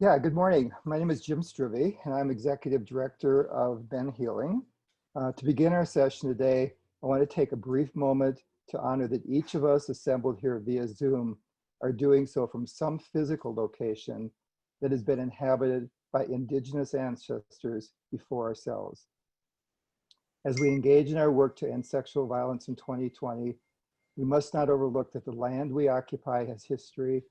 Yeah, good morning. My name is Jim Struve, and I'm Executive Director of MenHealing. To begin our session today, I want to take a brief moment to honor that each of us assembled here via Zoom are doing so from some physical location that has been inhabited by Indigenous ancestors before ourselves. As we engage in our work to end sexual violence in 2020, we must not overlook that the land we occupy has history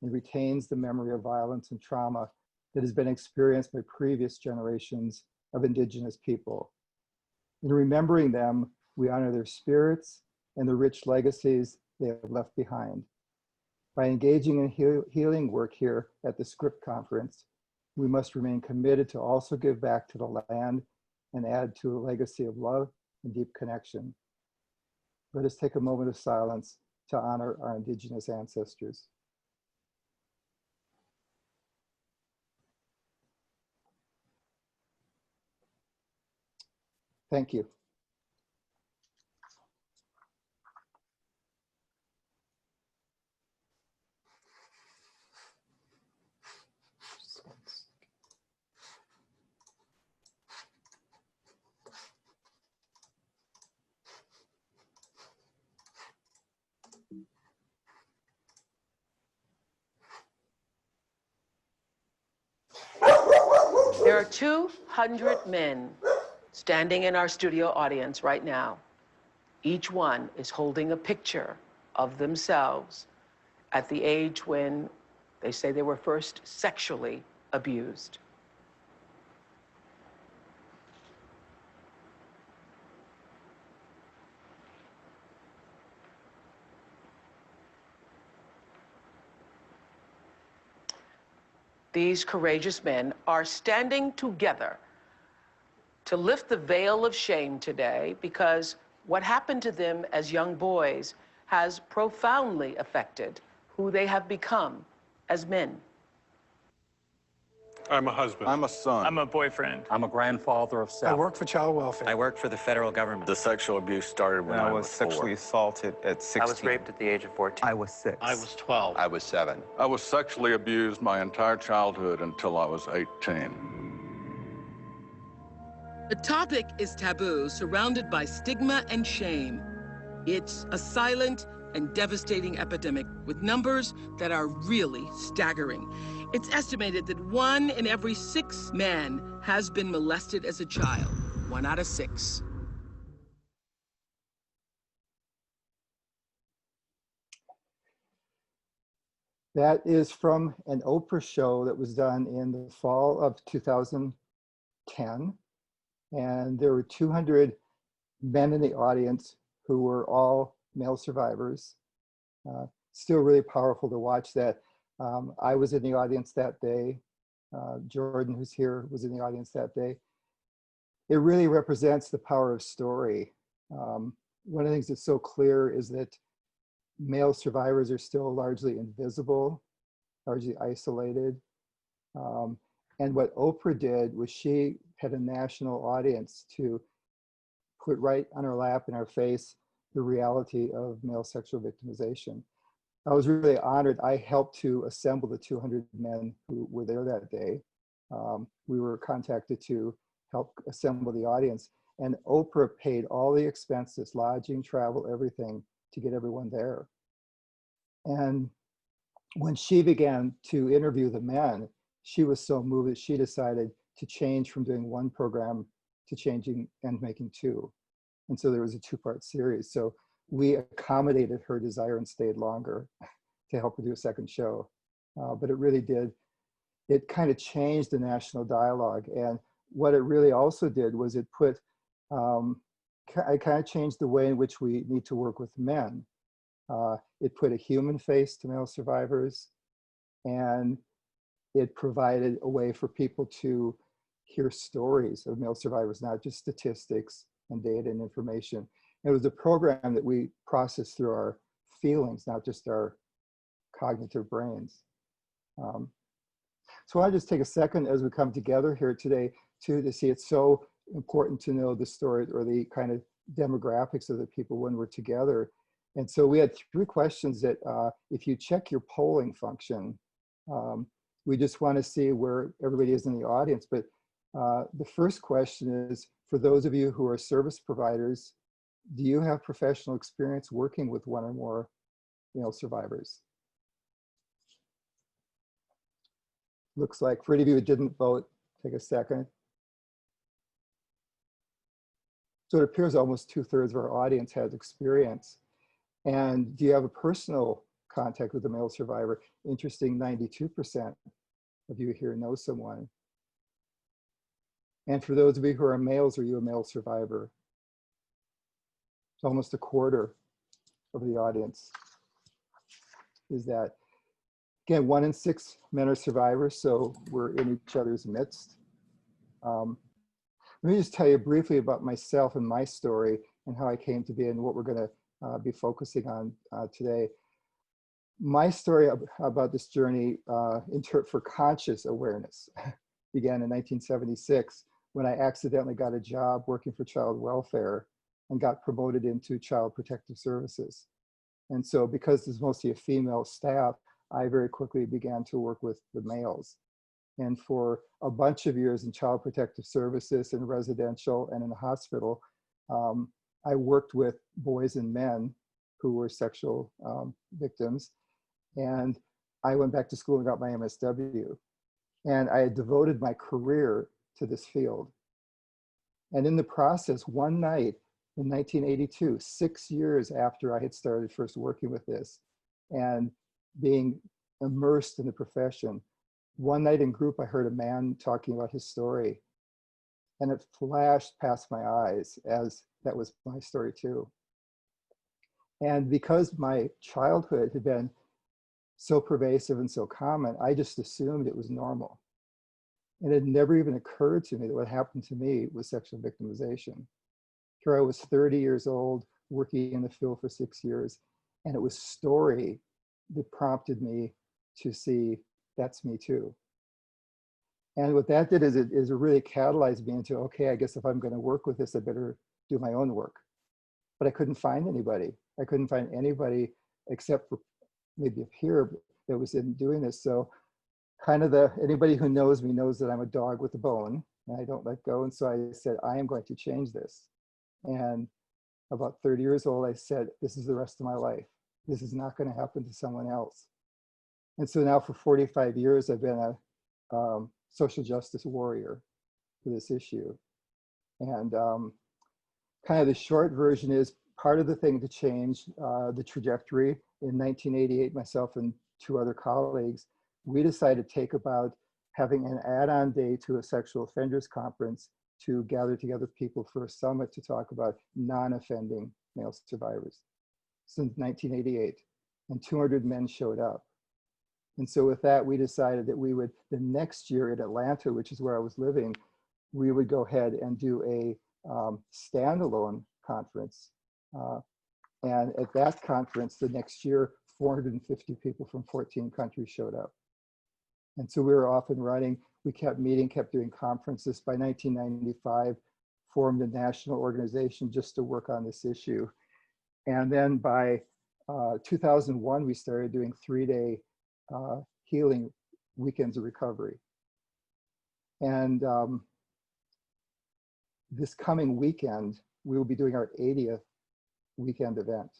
and retains the memory of violence and trauma that has been experienced by previous generations of Indigenous people. In remembering them, we honor their spirits and the rich legacies they have left behind. By engaging in healing work here at the Script Conference, we must remain committed to also give back to the land and add to a legacy of love and deep connection. Let us take a moment of silence to honor our Indigenous ancestors. Thank you. There are 200 men standing in our studio audience right now. Each one is holding a picture of themselves at the age when they say they were first sexually abused. These courageous men are standing together to lift the veil of shame today because what happened to them as young boys has profoundly affected who they have become as men. I'm a husband. I'm a son. I'm a boyfriend. I'm a grandfather of 7. I work for child welfare. I work for the federal government. The sexual abuse started when I was 4. sexually assaulted at 16. I was raped at the age of 14. I was 6. I was 12. I was 7. I was sexually abused my entire childhood until I was 18. The topic is taboo, surrounded by stigma and shame. It's a silent and devastating epidemic with numbers that are really staggering. It's estimated that 1 in every 6 men has been molested as a child, 1 out of 6. That is from an Oprah show that was done in the fall of 2010. And there were 200 men in the audience who were all male survivors. Still really powerful to watch that. I was in the audience that day. Jordan, who's here, was in the audience that day. It really represents the power of story. One of the things that's so clear is that male survivors are still largely invisible, largely isolated. And what Oprah did was she had a national audience to put right on our lap, in our face, the reality of male sexual victimization. I was really honored. I helped to assemble the 200 men who were there that day. We were contacted to help assemble the audience, and Oprah paid all the expenses, lodging, travel, everything, to get everyone there. And when she began to interview the men, she was so moved that she decided to change from doing 1 program to changing and making 2. And so there was a 2-part series. So we accommodated her desire and stayed longer to help her do a 2nd show. But it really did, it kind of changed the national dialogue. And what it really also did was it put, it kind of changed the way in which we need to work with men. It put a human face to male survivors, and it provided a way for people to hear stories of male survivors, not just statistics and data and information. It was a program that we processed through our feelings, not just our cognitive brains. So I just take a second as we come together here today to see it's so important to know the story or the kind of demographics of the people when we're together. And so we had 3 questions that if you check your polling function, we just want to see where everybody is in the audience. But the first question is, for those of you who are service providers, do you have professional experience working with one or more male survivors? Looks like for any of you who didn't vote, take a second. So it appears almost 2/3 of our audience has experience. And do you have a personal contact with a male survivor? Interesting, 92% of you here know someone. And for those of you who are males, are you a male survivor? It's almost 1/4 of the audience is that. Again, 1 in 6 men are survivors, so we're in each other's midst. Let me just tell you briefly about myself and my story and how I came to be and what we're going to be focusing on today. My story about this journey for conscious awareness began in 1976 when I accidentally got a job working for child welfare and got promoted into child protective services. And so because there's mostly a female staff, I very quickly began to work with the males. And for a bunch of years in child protective services and residential and in the hospital, I worked with boys and men who were sexual victims. And I went back to school and got my MSW. And I had devoted my career to this field. And in the process, one night in 1982, 6 years after I had started first working with this and being immersed in the profession, one night in group, I heard a man talking about his story, and it flashed past my eyes as that was my story too. And because my childhood had been so pervasive and so common, I just assumed it was normal. And it never even occurred to me that what happened to me was sexual victimization. Here I was 30 years old, working in the field for 6 years, and it was story that prompted me to see that's me too. And what that did is it really catalyzed me into, okay, I guess if I'm going to work with this, I better do my own work. But I couldn't find anybody. I couldn't find anybody except for maybe up here that was in doing this. So kind of anybody who knows me knows that I'm a dog with a bone and I don't let go. And so I said, I am going to change this. And about 30 years old, I said, this is the rest of my life. This is not going to happen to someone else. And so now for 45 years, I've been a social justice warrior for this issue. And kind of the short version is part of the thing to change the trajectory. In 1988, myself and 2 other colleagues, we decided to take about having an add-on day to a sexual offenders conference to gather together people for a summit to talk about non-offending male survivors since 1988. And 200 men showed up. And so with that, we decided that we would, the next year in Atlanta, which is where I was living, we would go ahead and do a standalone conference. And at that conference, the next year, 450 people from 14 countries showed up. And so we were off and running. We kept meeting, kept doing conferences. By 1995, formed a national organization just to work on this issue. And then by 2001, we started doing 3-day healing weekends of recovery. And this coming weekend, we will be doing our 80th weekend event.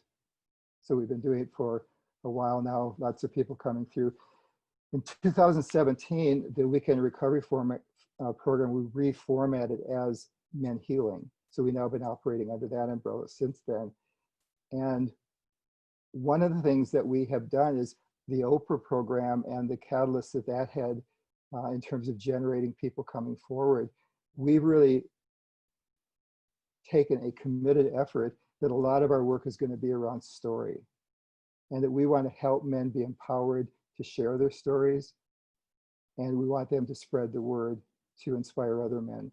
So we've been doing it for a while now, lots of people coming through. In 2017, the weekend recovery program, we reformatted as MenHealing. So we've now been operating under that umbrella since then. And one of the things that we have done is the Oprah program and the catalyst that that had in terms of generating people coming forward. We've really taken a committed effort that a lot of our work is going to be around story, and that we want to help men be empowered to share their stories, and we want them to spread the word to inspire other men.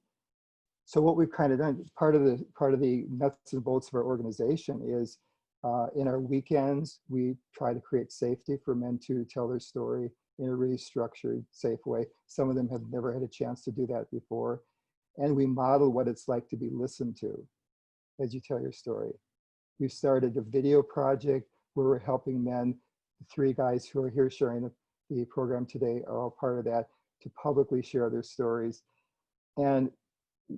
So what we've kind of done, part of the nuts and bolts of our organization is in our weekends, we try to create safety for men to tell their story in a really structured, safe way. Some of them have never had a chance to do that before. And we model what it's like to be listened to as you tell your story. We've started a video project where we're helping men, the 3 guys who are here sharing the program today are all part of that, to publicly share their stories. And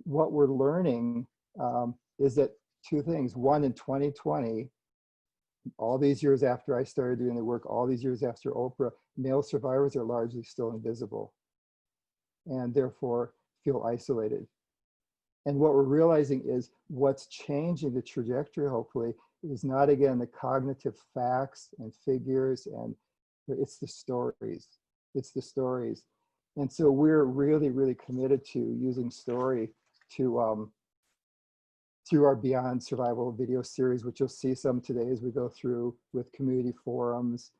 what we're learning is that two things. One, in 2020, all these years after I started doing the work, all these years after Oprah, male survivors are largely still invisible and therefore feel isolated. And what we're realizing is what's changing the trajectory, hopefully, is not, again, the cognitive facts and figures, and it's the stories. It's the stories. And so we're really, really committed to using story to, through our Beyond Survival video series, which you'll see some today as we go through with community forums,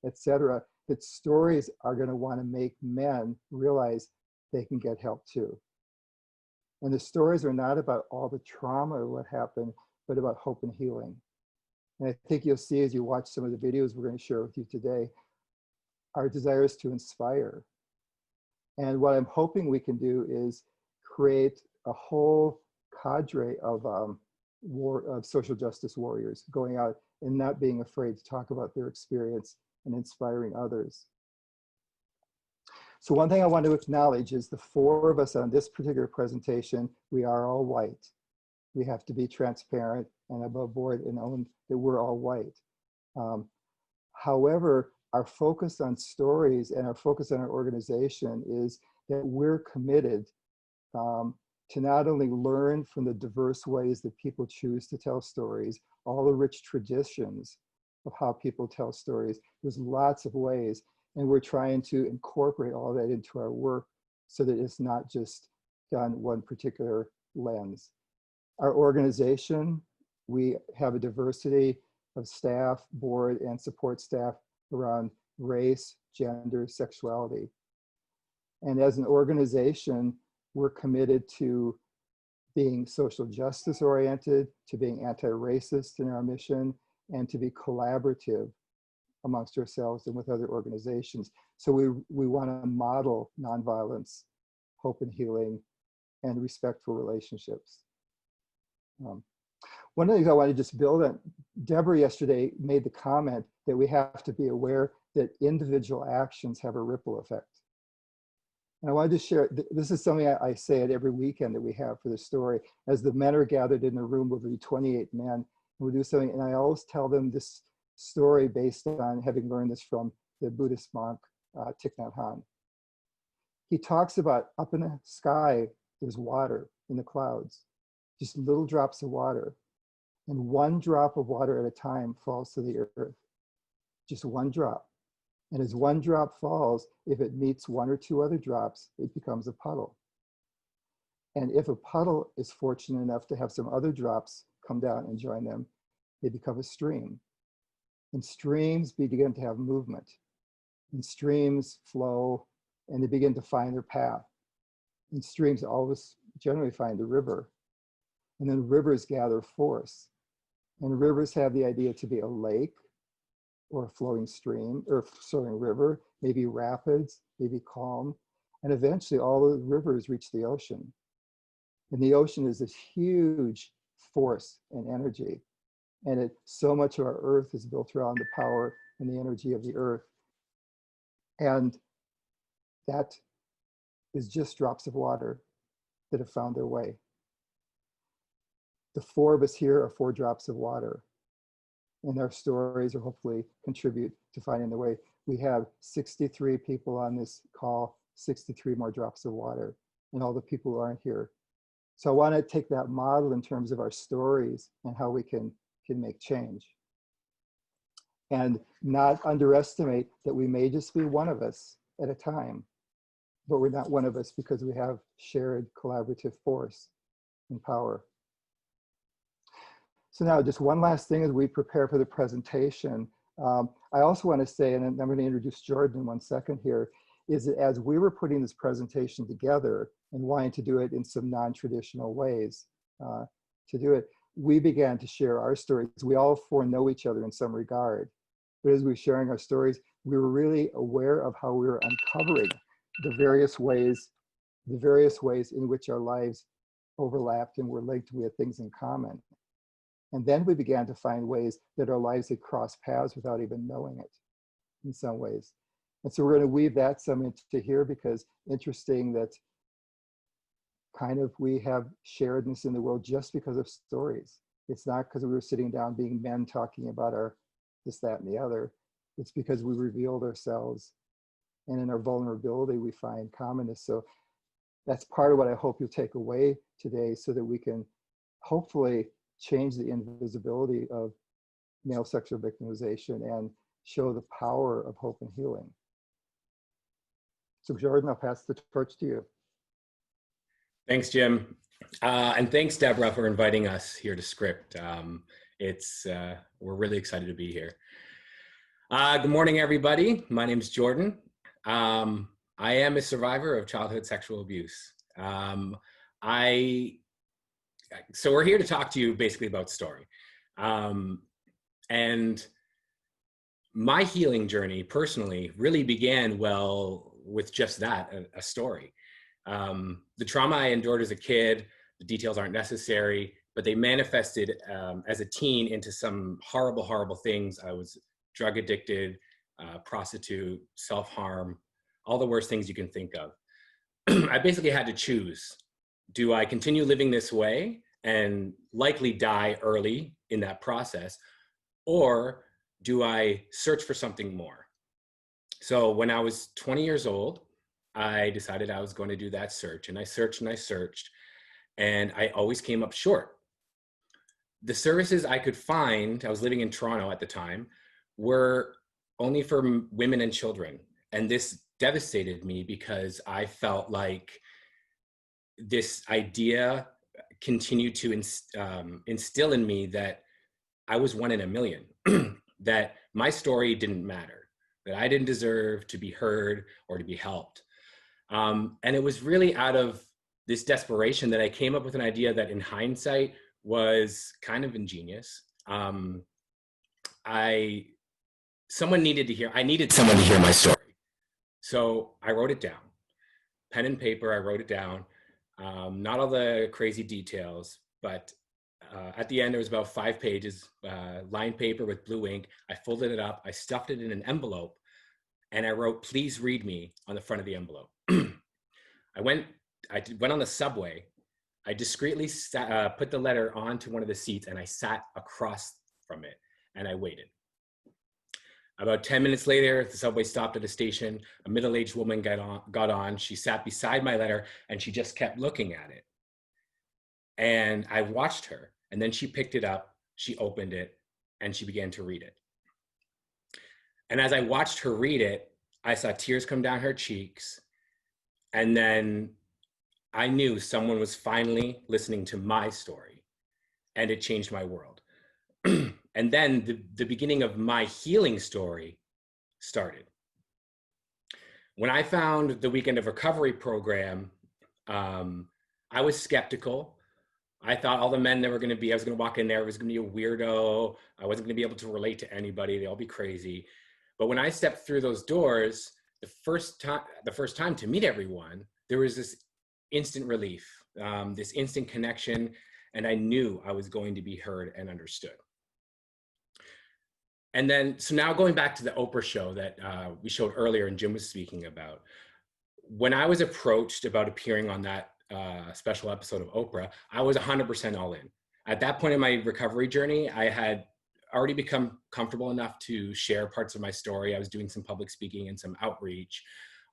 etc., that stories are going to want to make men realize they can get help too. And the stories are not about all the trauma of what happened, but about hope and healing. And I think you'll see as you watch some of the videos we're going to share with you today, our desire is to inspire. And what I'm hoping we can do is create a whole cadre of social justice warriors going out and not being afraid to talk about their experience and inspiring others. So one thing I want to acknowledge is the four of us on this particular presentation, we are all white. We have to be transparent and above board and own that we're all white. However, our focus on stories and our focus on our organization is that we're committed to not only learn from the diverse ways that people choose to tell stories, all the rich traditions of how people tell stories. There's lots of ways, and we're trying to incorporate all that into our work so that it's not just done one particular lens. Our organization, we have a diversity of staff, board, and support staff around race, gender, sexuality. And as an organization, we're committed to being social justice oriented, to being anti-racist in our mission, and to be collaborative amongst ourselves and with other organizations. So we want to model nonviolence, hope and healing, and respectful relationships. One of the things I want to just build on, Deborah yesterday made the comment that we have to be aware that individual actions have a ripple effect. And I wanted to share, this is something I say at every weekend that we have for the story. As the men are gathered in the room, will be 28 men, and we'll do something, and I always tell them this story based on having learned this from the Buddhist monk, Thich Nhat Hanh. He talks about up in the sky, there's water in the clouds, just little drops of water. And one drop of water at a time falls to the earth, just one drop. And as one drop falls, if it meets one or two other drops, it becomes a puddle. And if a puddle is fortunate enough to have some other drops come down and join them, they become a stream. And streams begin to have movement. And streams flow and they begin to find their path. And streams always generally find the river. And then rivers gather force. And rivers have the idea to be a lake, or a flowing stream, or flowing river, maybe rapids, maybe calm. And eventually all the rivers reach the ocean. And the ocean is this huge force and energy. And so much of our earth is built around the power and the energy of the earth. And that is just drops of water that have found their way. The four of us here are 4 drops of water. And our stories will hopefully contribute to finding the way. We have 63 people on this call, 63 more drops of water, and all the people who aren't here. So I want to take that model in terms of our stories and how we can make change. And not underestimate that we may just be one of us at a time, but we're not one of us because we have shared collaborative force and power. So now just one last thing as we prepare for the presentation. I also want to say, and I'm going to introduce Jordan in 1 second here, is that as we were putting this presentation together and wanting to do it in some non-traditional ways to do it, we began to share our stories. We all 4 know each other in some regard. But as we were sharing our stories, we were really aware of how we were uncovering the various ways in which our lives overlapped and were linked. We had things in common. And then we began to find ways that our lives had crossed paths without even knowing it in some ways. And so we're going to weave that some into here, because interesting that kind of we have sharedness in the world just because of stories. It's not because we were sitting down being men talking about our this, that, and the other. It's because we revealed ourselves, and in our vulnerability, we find commonness. So that's part of what I hope you'll take away today, so that we can hopefully change the invisibility of male sexual victimization and show the power of hope and healing. So Jordan, I'll pass the torch to you. Thanks, Jim. And thanks, Deborah, for inviting us here to Script. We're really excited to be here. Good morning, everybody. My name is Jordan. I am a survivor of childhood sexual abuse. So we're here to talk to you basically about story. And my healing journey personally really began, well, with just that, a story. The trauma I endured as a kid, the details aren't necessary, but they manifested as a teen into some horrible, horrible things. I was drug addicted, prostitute, self-harm, all the worst things you can think of. I basically had to choose. Do I continue living this way and likely die early in that process? Or do I search for something more? So when I was 20 years old, I decided I was going to do that search, and I searched, and I always came up short. The services I could find, I was living in Toronto at the time, were only for women and children. And this devastated me because I felt like this idea continued to instill in me that I was one in a million, that my story didn't matter, that I didn't deserve to be heard or to be helped. And it was really out of this desperation that I came up with an idea that in hindsight was kind of ingenious. I needed someone to hear my story. So I wrote it down, pen and paper, I wrote it down. Not all the crazy details, but at the end, there was about 5 pages, lined paper with blue ink. I folded it up, I stuffed it in an envelope, and I wrote, "Please read me," on the front of the envelope. I went on the subway. I discreetly put the letter onto one of the seats, and I sat across from it, and I waited. About 10 minutes later, the subway stopped at a station. A middle-aged woman got on. She sat beside my letter, and she just kept looking at it. And I watched her, and then she picked it up, she opened it, and she began to read it. And as I watched her read it, I saw tears come down her cheeks. And then I knew someone was finally listening to my story, and it changed my world. And then the beginning of my healing story started. When I found the Weekend of Recovery program, I was skeptical. I thought all the men that were going to be, I was going to walk in there, it was going to be a weirdo. I wasn't going to be able to relate to anybody. They'd all be crazy. But when I stepped through those doors, the first time to meet everyone, there was this instant relief, this instant connection, and I knew I was going to be heard and understood. And then, so now going back to the Oprah show that we showed earlier and Jim was speaking about, when I was approached about appearing on that special episode of Oprah, I was 100% all in. At that point in my recovery journey, I had already become comfortable enough to share parts of my story. I was doing some public speaking and some outreach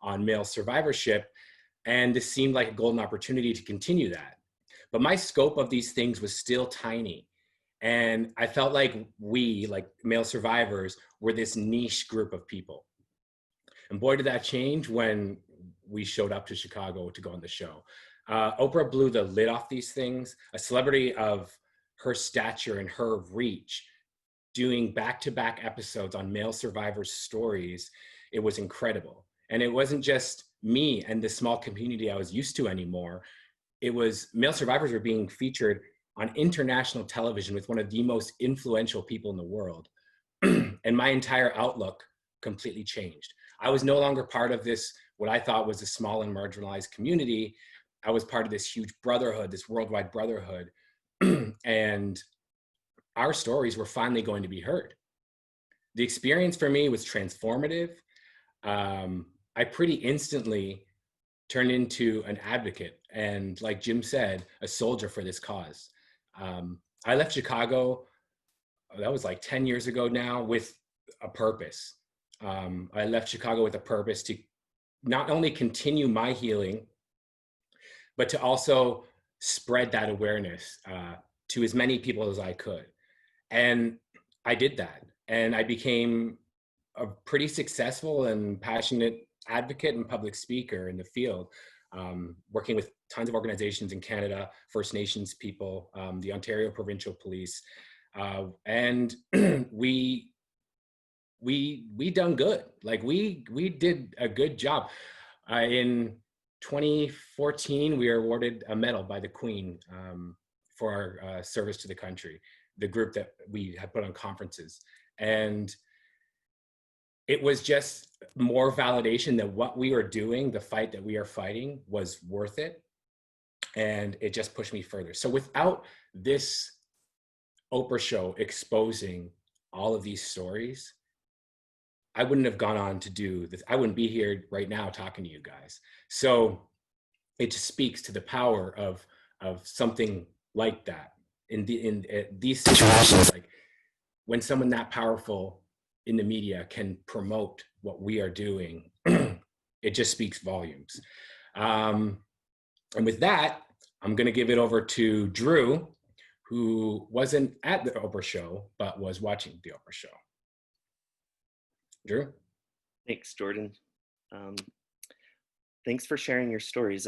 on male survivorship, and this seemed like a golden opportunity to continue that. But my scope of these things was still tiny. And I felt like we, like male survivors, were this niche group of people. And boy, did that change when we showed up to Chicago to go on the show. Oprah blew the lid off these things. A celebrity of her stature and her reach, doing back-to-back episodes on male survivors' stories, it was incredible. And it wasn't just me and the small community I was used to anymore. It was male survivors were being featured on international television with one of the most influential people in the world. And my entire outlook completely changed. I was no longer part of this, what I thought was a small and marginalized community. I was part of this huge brotherhood, this worldwide brotherhood. And our stories were finally going to be heard. The experience for me was transformative. I pretty instantly turned into an advocate and, like Jim said, a soldier for this cause. I left Chicago, that was like 10 years ago now, with a purpose. I left Chicago with a purpose to not only continue my healing, but to also spread that awareness to as many people as I could. And I did that. And I became a pretty successful and passionate advocate and public speaker in the field, working with tons of organizations in Canada, First Nations people, the Ontario Provincial Police, and we done good. Like we did a good job. In 2014, we were awarded a medal by the Queen for our service to the country, the group that we had put on conferences. And it was just more validation that what we were doing, the fight that we are fighting, was worth it. And it just pushed me further. So without this Oprah show exposing all of these stories, I wouldn't have gone on to do this. I wouldn't be here right now talking to you guys. So it just speaks to the power of something like that in these situations. Like when someone that powerful in the media can promote what we are doing, it just speaks volumes. And with that, I'm going to give it over to Drew, who wasn't at the Oprah show, but was watching the Oprah show. Drew? Thanks, Jordan. Thanks for sharing your stories.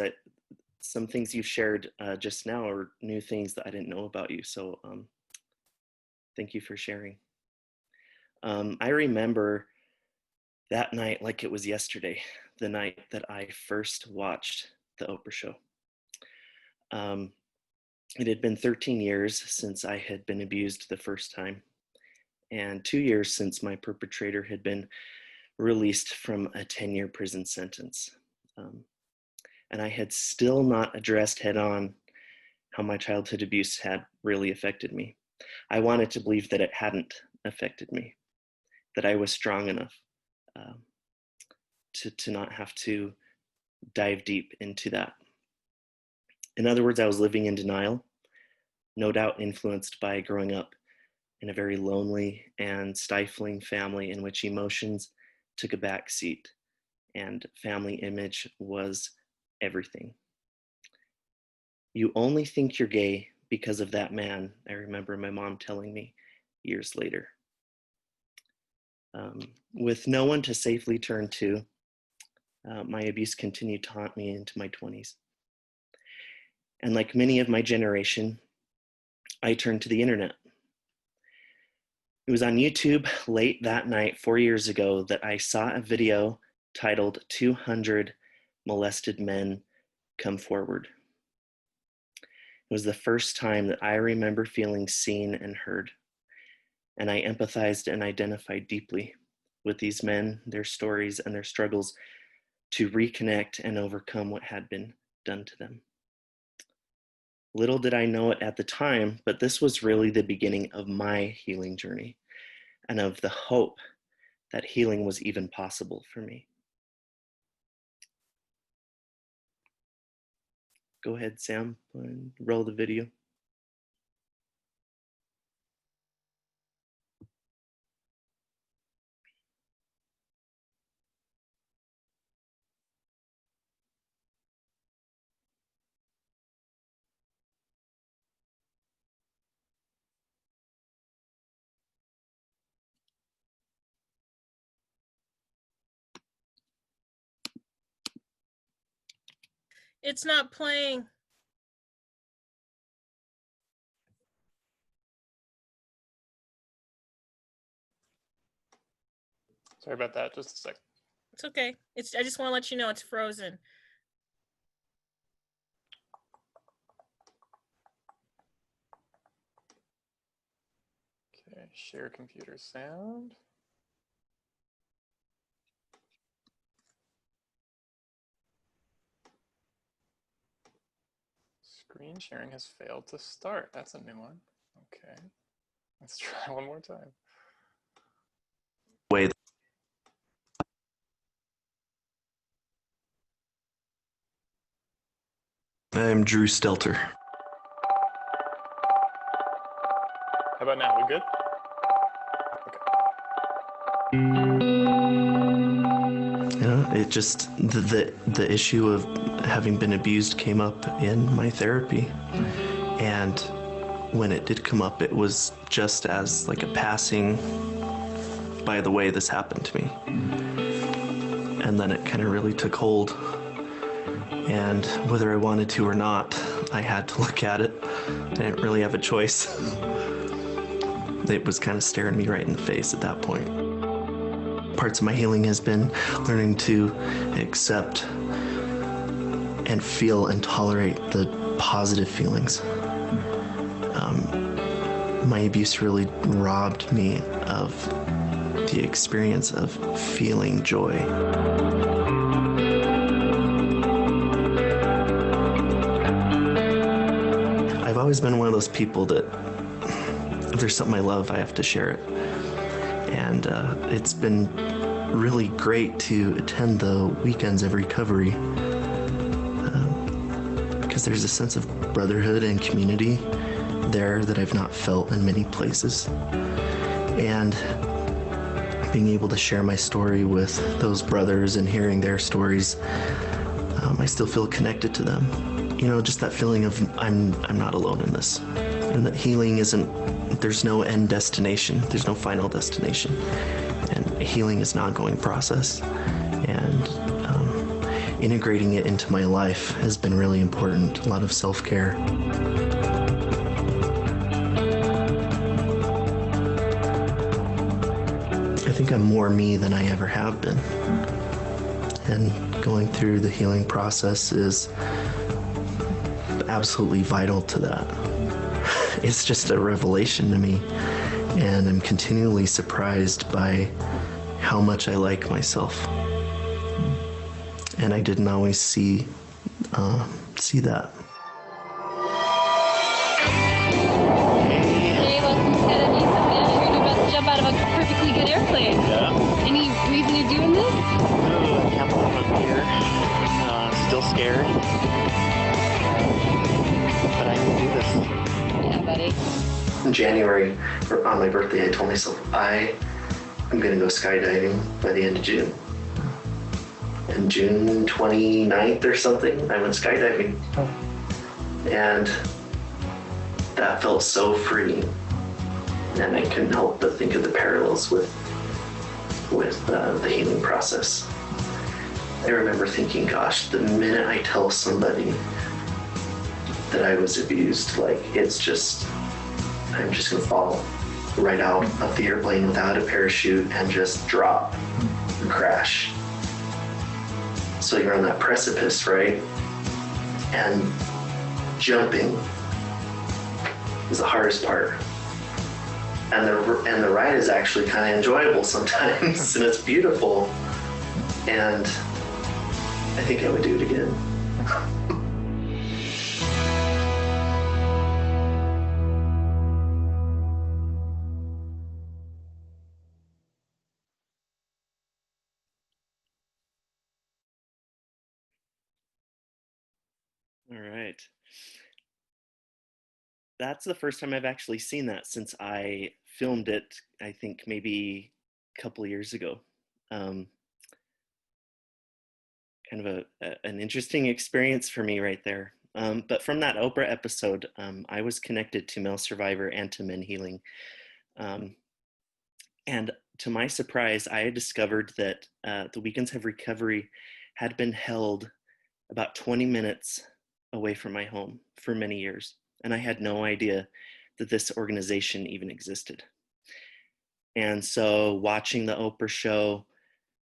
Some things you shared just now are new things that I didn't know about you. So thank you for sharing. I remember that night like it was yesterday, the night that I first watched the Oprah show. It had been 13 years since I had been abused the first time, and 2 years since my perpetrator had been released from a 10-year prison sentence. And I had still not addressed head-on how my childhood abuse had really affected me. I wanted to believe that it hadn't affected me, that I was strong enough to not have to dive deep into that. In other words, I was living in denial, no doubt influenced by growing up in a very lonely and stifling family in which emotions took a back seat and family image was everything. You only think you're gay because of that man, I remember my mom telling me years later. With no one to safely turn to, my abuse continued to haunt me into my 20s. And like many of my generation, I turned to the internet. It was on YouTube late that night, 4 years ago, that I saw a video titled 200 Molested Men Come Forward. It was the first time that I remember feeling seen and heard. And I empathized and identified deeply with these men, their stories, and their struggles to reconnect and overcome what had been done to them. Little did I know it at the time, but this was really the beginning of my healing journey and of the hope that healing was even possible for me. Go ahead, Sam, and roll the video. It's not playing. Sorry about that. Just a sec. It's okay. I just want to let you know it's frozen. Okay, share computer sound. Screen sharing has failed to start. That's a new one. Okay, let's try one more time. Wait. am Drew Stelter. How about now? We good? Yeah, it just, the issue of having been abused came up in my therapy. And when it did come up, it was just as like a passing by the way this happened to me. And then it kind of really took hold. And whether I wanted to or not, I had to look at it. I didn't really have a choice. It was kind of staring me right in the face at that point. Parts of my healing has been learning to accept and feel and tolerate the positive feelings. My abuse really robbed me of the experience of feeling joy. I've always been one of those people that if there's something I love, I have to share it. And it's been really great to attend the weekends of recovery because there's a sense of brotherhood and community there that I've not felt in many places. And being able to share my story with those brothers and hearing their stories, I still feel connected to them. You know, just that feeling of I'm not alone in this. And that healing isn't, there's no end destination, there's no final destination. And healing is an ongoing process. And integrating it into my life has been really important, a lot of self-care. I think I'm more me than I ever have been. And going through the healing process is absolutely vital to that. It's just a revelation to me, and I'm continually surprised by how much I like myself. And I didn't always see that. Hey, welcome to Academy. I'm sure you're about to jump out of a perfectly good airplane. Yeah. Any reason you're doing this? I can't believe I'm here. Still scared. But I can do this. Yeah, buddy. In January, on my birthday, I told myself I am going to go skydiving by the end of June. And June 29th or something, I went skydiving. And that felt so freeing. And I couldn't help but think of the parallels with the healing process. I remember thinking, gosh, the minute I tell somebody that I was abused, like I'm just gonna fall right out of the airplane without a parachute and just drop and crash. So you're on that precipice, right? And jumping is the hardest part. And the ride is actually kind of enjoyable sometimes, and it's beautiful. And I think I would do it again. All right. That's the first time I've actually seen that since I filmed it, I think maybe a couple of years ago. Kind of an interesting experience for me right there. But from that Oprah episode, I was connected to MaleSurvivor and to MenHealing. And to my surprise, I had discovered that the Weekends of Recovery had been held about 20 minutes away from my home for many years. And I had no idea that this organization even existed. And so watching the Oprah show,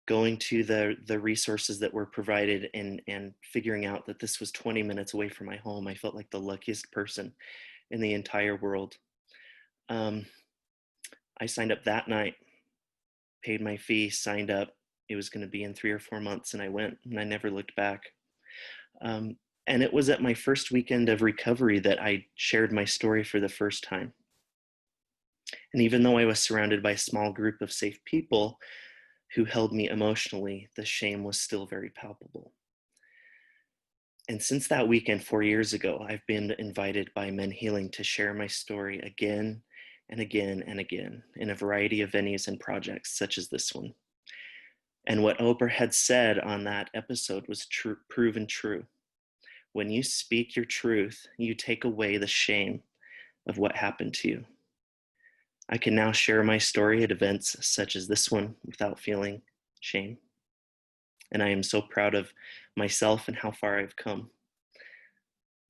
going to the resources that were provided and figuring out that this was 20 minutes away from my home, I felt like the luckiest person in the entire world. I signed up that night, paid my fee, signed up. It was going to be in 3 or 4 months, and I went, and I never looked back. And it was at my first weekend of recovery that I shared my story for the first time. And even though I was surrounded by a small group of safe people who held me emotionally, the shame was still very palpable. And since that weekend 4 years ago, I've been invited by MenHealing to share my story again and again and again in a variety of venues and projects such as this one. And what Oprah had said on that episode was proven true. When you speak your truth, you take away the shame of what happened to you. I can now share my story at events such as this one without feeling shame. And I am so proud of myself and how far I've come.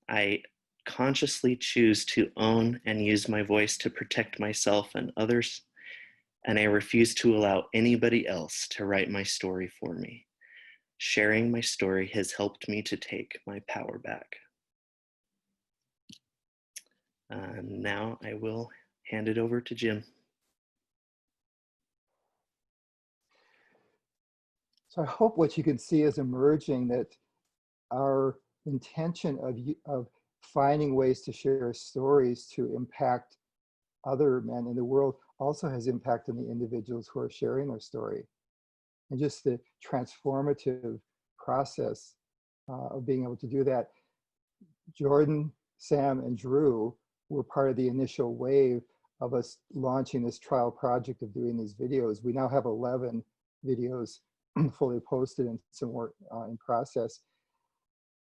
I consciously choose to own and use my voice to protect myself and others, and I refuse to allow anybody else to write my story for me. Sharing my story has helped me to take my power back. Now I will hand it over to Jim. So I hope what you can see is emerging, that our intention of finding ways to share stories to impact other men in the world also has impact on the individuals who are sharing their story. And just the transformative process of being able to do that. Jordan, Sam, and Drew were part of the initial wave of us launching this trial project of doing these videos. We now have 11 videos fully posted and some more in process.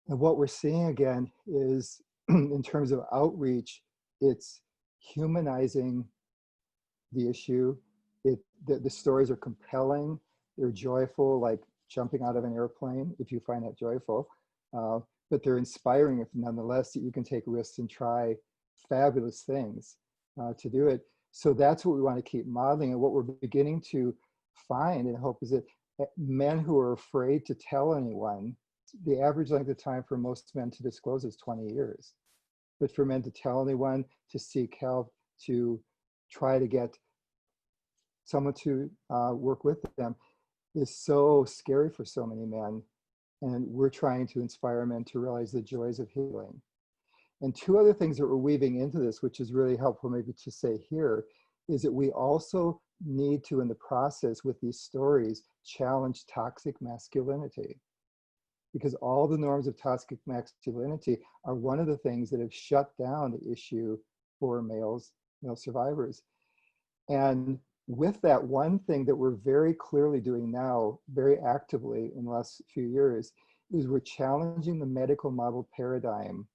And what we're seeing again is, in terms of outreach, it's humanizing the issue. The stories are compelling, they're joyful, like jumping out of an airplane, if you find that joyful. But they're inspiring, if nonetheless, that you can take risks and try fabulous things to do it. So that's what we want to keep modeling. And what we're beginning to find and hope is that men who are afraid to tell anyone, the average length of time for most men to disclose is 20 years. But for men to tell anyone, to seek help, to try to get someone to work with them is so scary for so many men. And we're trying to inspire men to realize the joys of healing. And two other things that we're weaving into this, which is really helpful maybe to say here, is that we also need to, in the process with these stories, challenge toxic masculinity. Because all the norms of toxic masculinity are one of the things that have shut down the issue for male survivors. And with that, one thing that we're very clearly doing now, very actively in the last few years, is we're challenging the medical model paradigm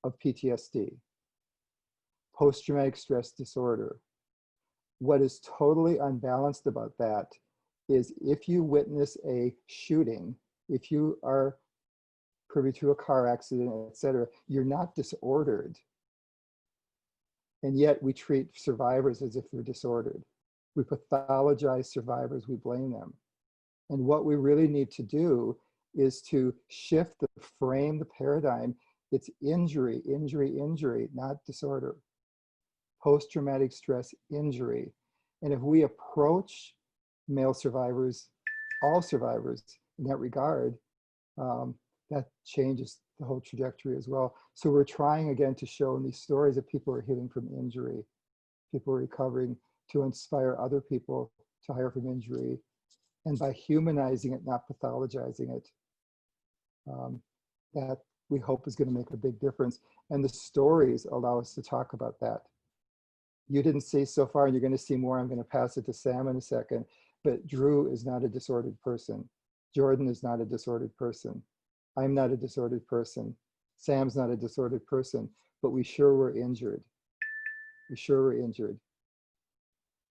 of PTSD, post-traumatic stress disorder. What is totally unbalanced about that is if you witness a shooting, if you are privy to a car accident, etc., you're not disordered. And yet we treat survivors as if they're disordered. We pathologize survivors, we blame them. And what we really need to do is to shift the frame, the paradigm. It's injury, injury, injury, not disorder. Post-traumatic stress injury. And if we approach male survivors, all survivors in that regard, that changes the whole trajectory as well. So we're trying again to show in these stories that people are healing from injury, people are recovering, to inspire other people to heal from injury, and by humanizing it, not pathologizing it, that we hope is going to make a big difference. And the stories allow us to talk about that. You didn't see so far, and you're going to see more. I'm going to pass it to Sam in a second, but Drew is not a disordered person. Jordan is not a disordered person. I'm not a disordered person. Sam's not a disordered person, but we sure were injured. We sure were injured.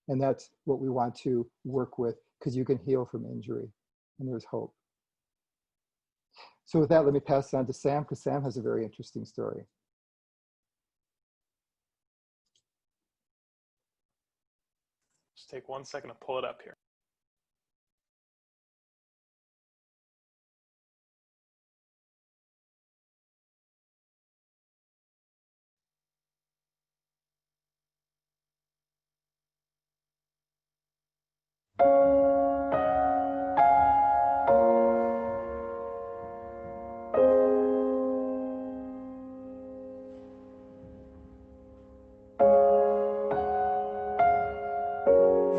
And that's what we want to work with, because you can heal from injury, and there's hope. So with that, let me pass it on to Sam, because Sam has a very interesting story. Just take 1 second to pull it up here.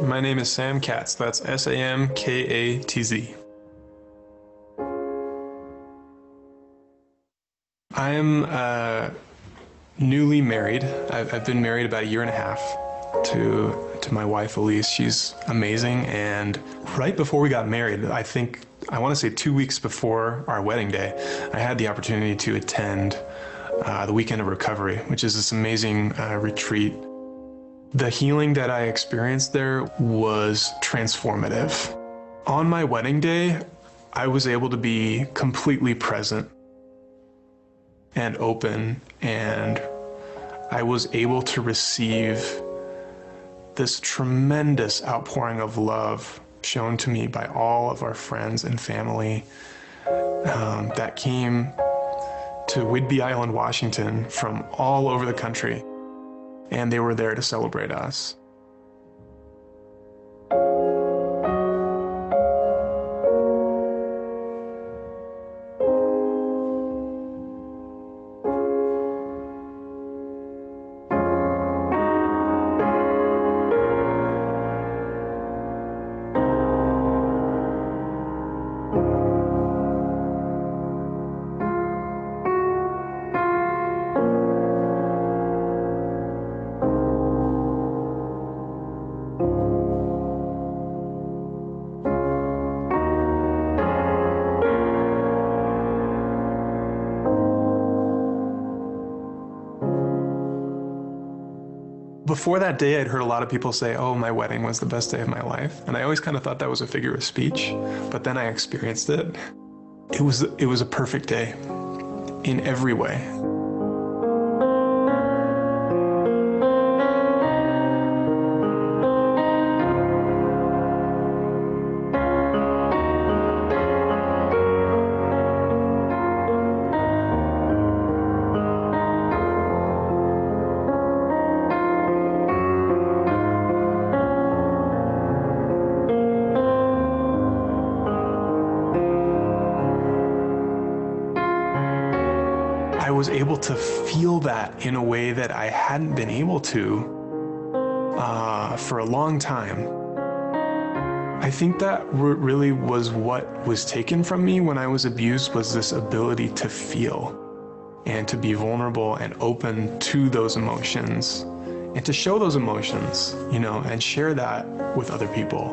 My name is Sam Katz. That's Samkatz. I'm newly married. I've been married about 1.5 years to my wife, Elise. She's amazing. And right before we got married, I want to say 2 weeks before our wedding day, I had the opportunity to attend the Weekend of Recovery, which is this amazing retreat. The healing that I experienced there was transformative. On my wedding day, I was able to be completely present and open, and I was able to receive this tremendous outpouring of love shown to me by all of our friends and family that came to Whidbey Island, Washington from all over the country, and they were there to celebrate us. Before that day, I'd heard a lot of people say, oh, my wedding was the best day of my life. And I always kind of thought that was a figure of speech, but then I experienced it. It was a perfect day in every way. I was able to feel that in a way that I hadn't been able to for a long time. I think that really was what was taken from me when I was abused, was this ability to feel and to be vulnerable and open to those emotions and to show those emotions, you know, and share that with other people.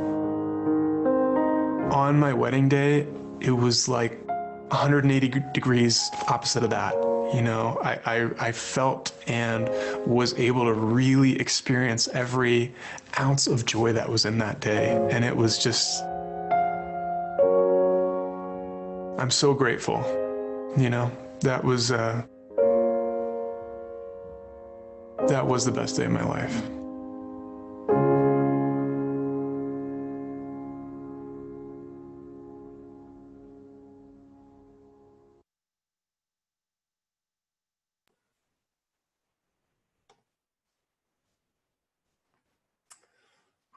On my wedding day, it was like 180 degrees opposite of that. You know, I felt and was able to really experience every ounce of joy that was in that day. And it was just, I'm so grateful, you know, that was the best day of my life.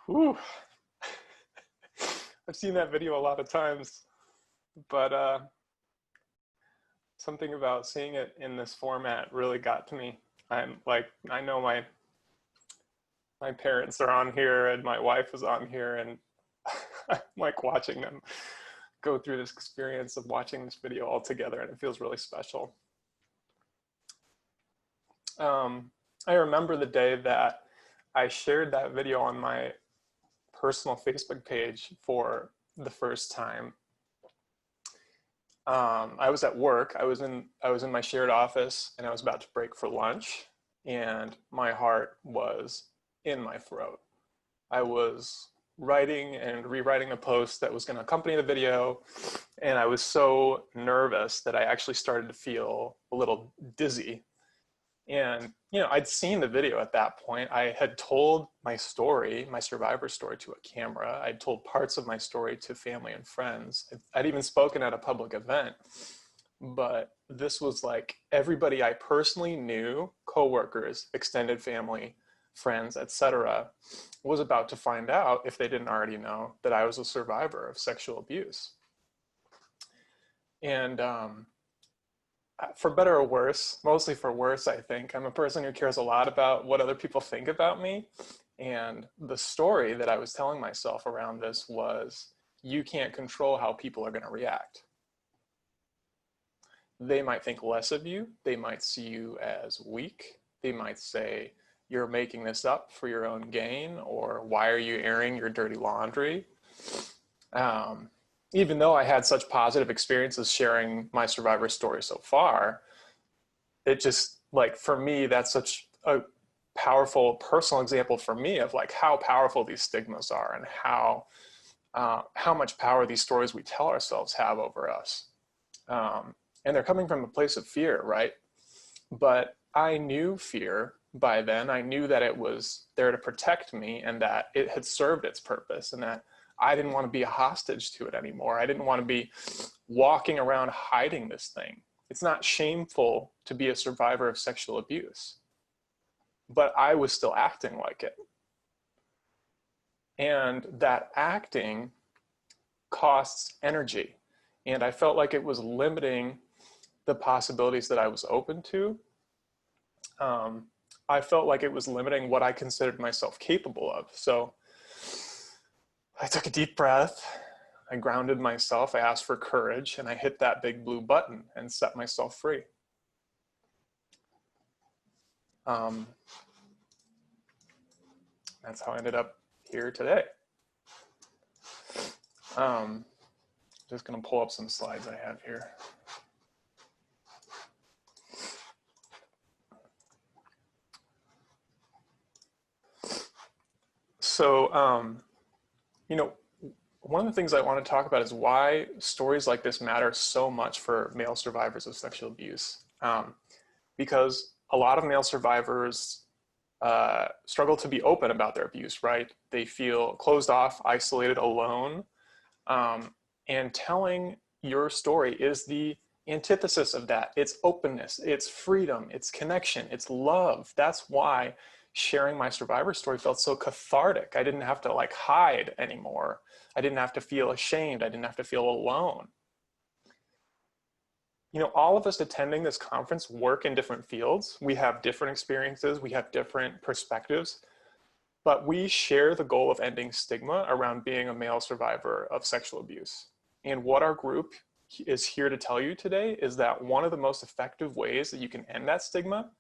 Whew. I've seen that video a lot of times, but something about seeing it in this format really got to me. I know my parents are on here and my wife is on here, and I'm like watching them go through this experience of watching this video all together, and it feels really special. I remember the day that I shared that video on my personal Facebook page for the first time. I was at work. I was in my shared office, and I was about to break for lunch, and my heart was in my throat. I was writing and rewriting a post that was going to accompany the video, and I was so nervous that I actually started to feel a little dizzy. And, you know, I'd seen the video at that point. I had told my story, my survivor story, to a camera. I'd told parts of my story to family and friends. I'd even spoken at a public event. But this was like everybody I personally knew, coworkers, extended family, friends, etc., was about to find out, if they didn't already know, that I was a survivor of sexual abuse. And for better or worse, mostly for worse, I think, I'm a person who cares a lot about what other people think about me. And the story that I was telling myself around this was, you can't control how people are going to react. they might think less of you. They might see you as weak. They might say, you're making this up for your own gain, or why are you airing your dirty laundry? Even though I had such positive experiences sharing my survivor story so far, it just, like, for me, that's such a powerful personal example for me of like how powerful these stigmas are and how much power these stories we tell ourselves have over us. And they're coming from a place of fear, right? But I knew fear by then. I knew that it was there to protect me and that it had served its purpose and that I didn't want to be a hostage to it anymore. I didn't want to be walking around hiding this thing. It's not shameful to be a survivor of sexual abuse, but I was still acting like it. And that acting costs energy. And I felt like it was limiting the possibilities that I was open to. I felt like it was limiting what I considered myself capable of. So I took a deep breath, I grounded myself, I asked for courage, and I hit that big blue button and set myself free. That's how I ended up here today. Just gonna pull up some slides I have here. So, you know, one of the things I want to talk about is why stories like this matter so much for male survivors of sexual abuse. Because a lot of male survivors struggle to be open about their abuse, right? They feel closed off, isolated, alone. And telling your story is the antithesis of that. It's openness, it's freedom, it's connection, it's love. That's why sharing my survivor story felt so cathartic. I didn't have to like hide anymore. I didn't have to feel ashamed. I didn't have to feel alone. You know, all of us attending this conference work in different fields. We have different experiences. We have different perspectives, but we share the goal of ending stigma around being a male survivor of sexual abuse. And what our group is here to tell you today is that one of the most effective ways that you can end that stigma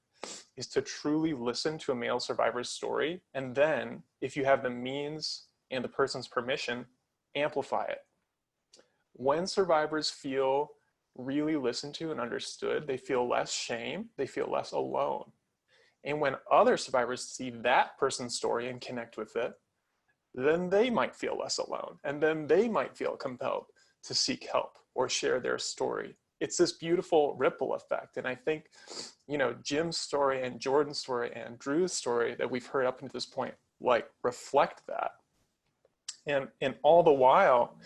is to truly listen to a male survivor's story. And then if you have the means and the person's permission, amplify it. When survivors feel really listened to and understood, they feel less shame, they feel less alone. And when other survivors see that person's story and connect with it, then they might feel less alone. And then they might feel compelled to seek help or share their story. It's this beautiful ripple effect. And I think, you know, Jim's story and Jordan's story and Drew's story that we've heard up until this point, like, reflect that. And all the while,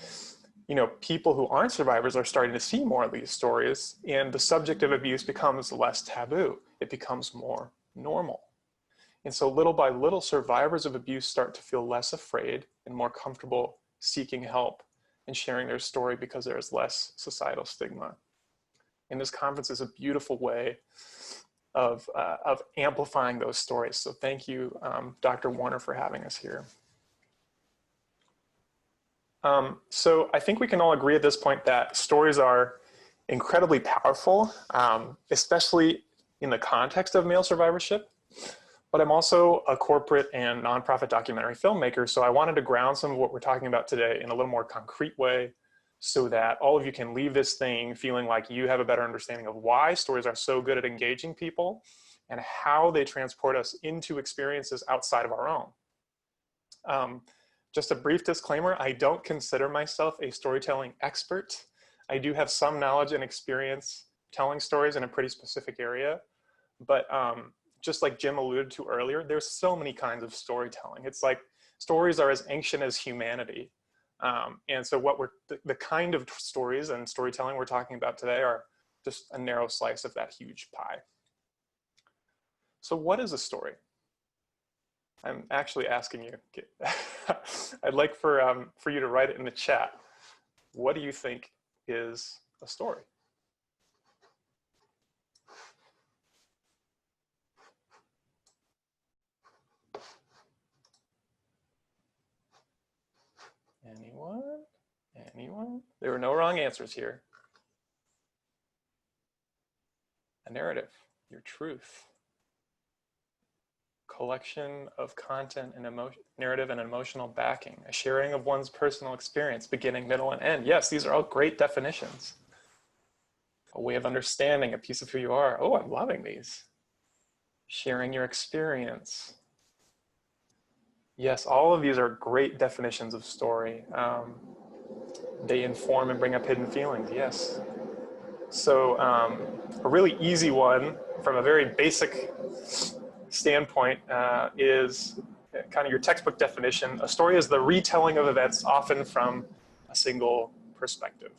you know, people who aren't survivors are starting to see more of these stories, and the subject of abuse becomes less taboo. It becomes more normal. And so little by little, survivors of abuse start to feel less afraid and more comfortable seeking help and sharing their story because there's less societal stigma. And this conference is a beautiful way of amplifying those stories. So thank you, Dr. Warner, for having us here. So I think we can all agree at this point that stories are incredibly powerful, especially in the context of male survivorship. But I'm also a corporate and nonprofit documentary filmmaker, so I wanted to ground some of what we're talking about today in a little more concrete way so that all of you can leave this thing feeling like you have a better understanding of why stories are so good at engaging people and how they transport us into experiences outside of our own. Just a brief disclaimer, I don't consider myself a storytelling expert. I do have some knowledge and experience telling stories in a pretty specific area, but just like Jim alluded to earlier, there's so many kinds of storytelling. It's like stories are as ancient as humanity. And so what the kind of stories and storytelling we're talking about today are just a narrow slice of that huge pie. So what is a story? I'm actually asking you. I'd like for you to write it in the chat. What do you think is a story? Anyone? Anyone? There were no wrong answers here. A narrative, your truth. Collection of content and narrative and emotional backing, a sharing of one's personal experience, beginning, middle, and end. Yes, these are all great definitions. A way of understanding, a piece of who you are. Oh, I'm loving these. Sharing your experience. Yes, all of these are great definitions of story. They inform and bring up hidden feelings, yes. So a really easy one from a very basic standpoint is kind of your textbook definition. A story is the retelling of events, often from a single perspective.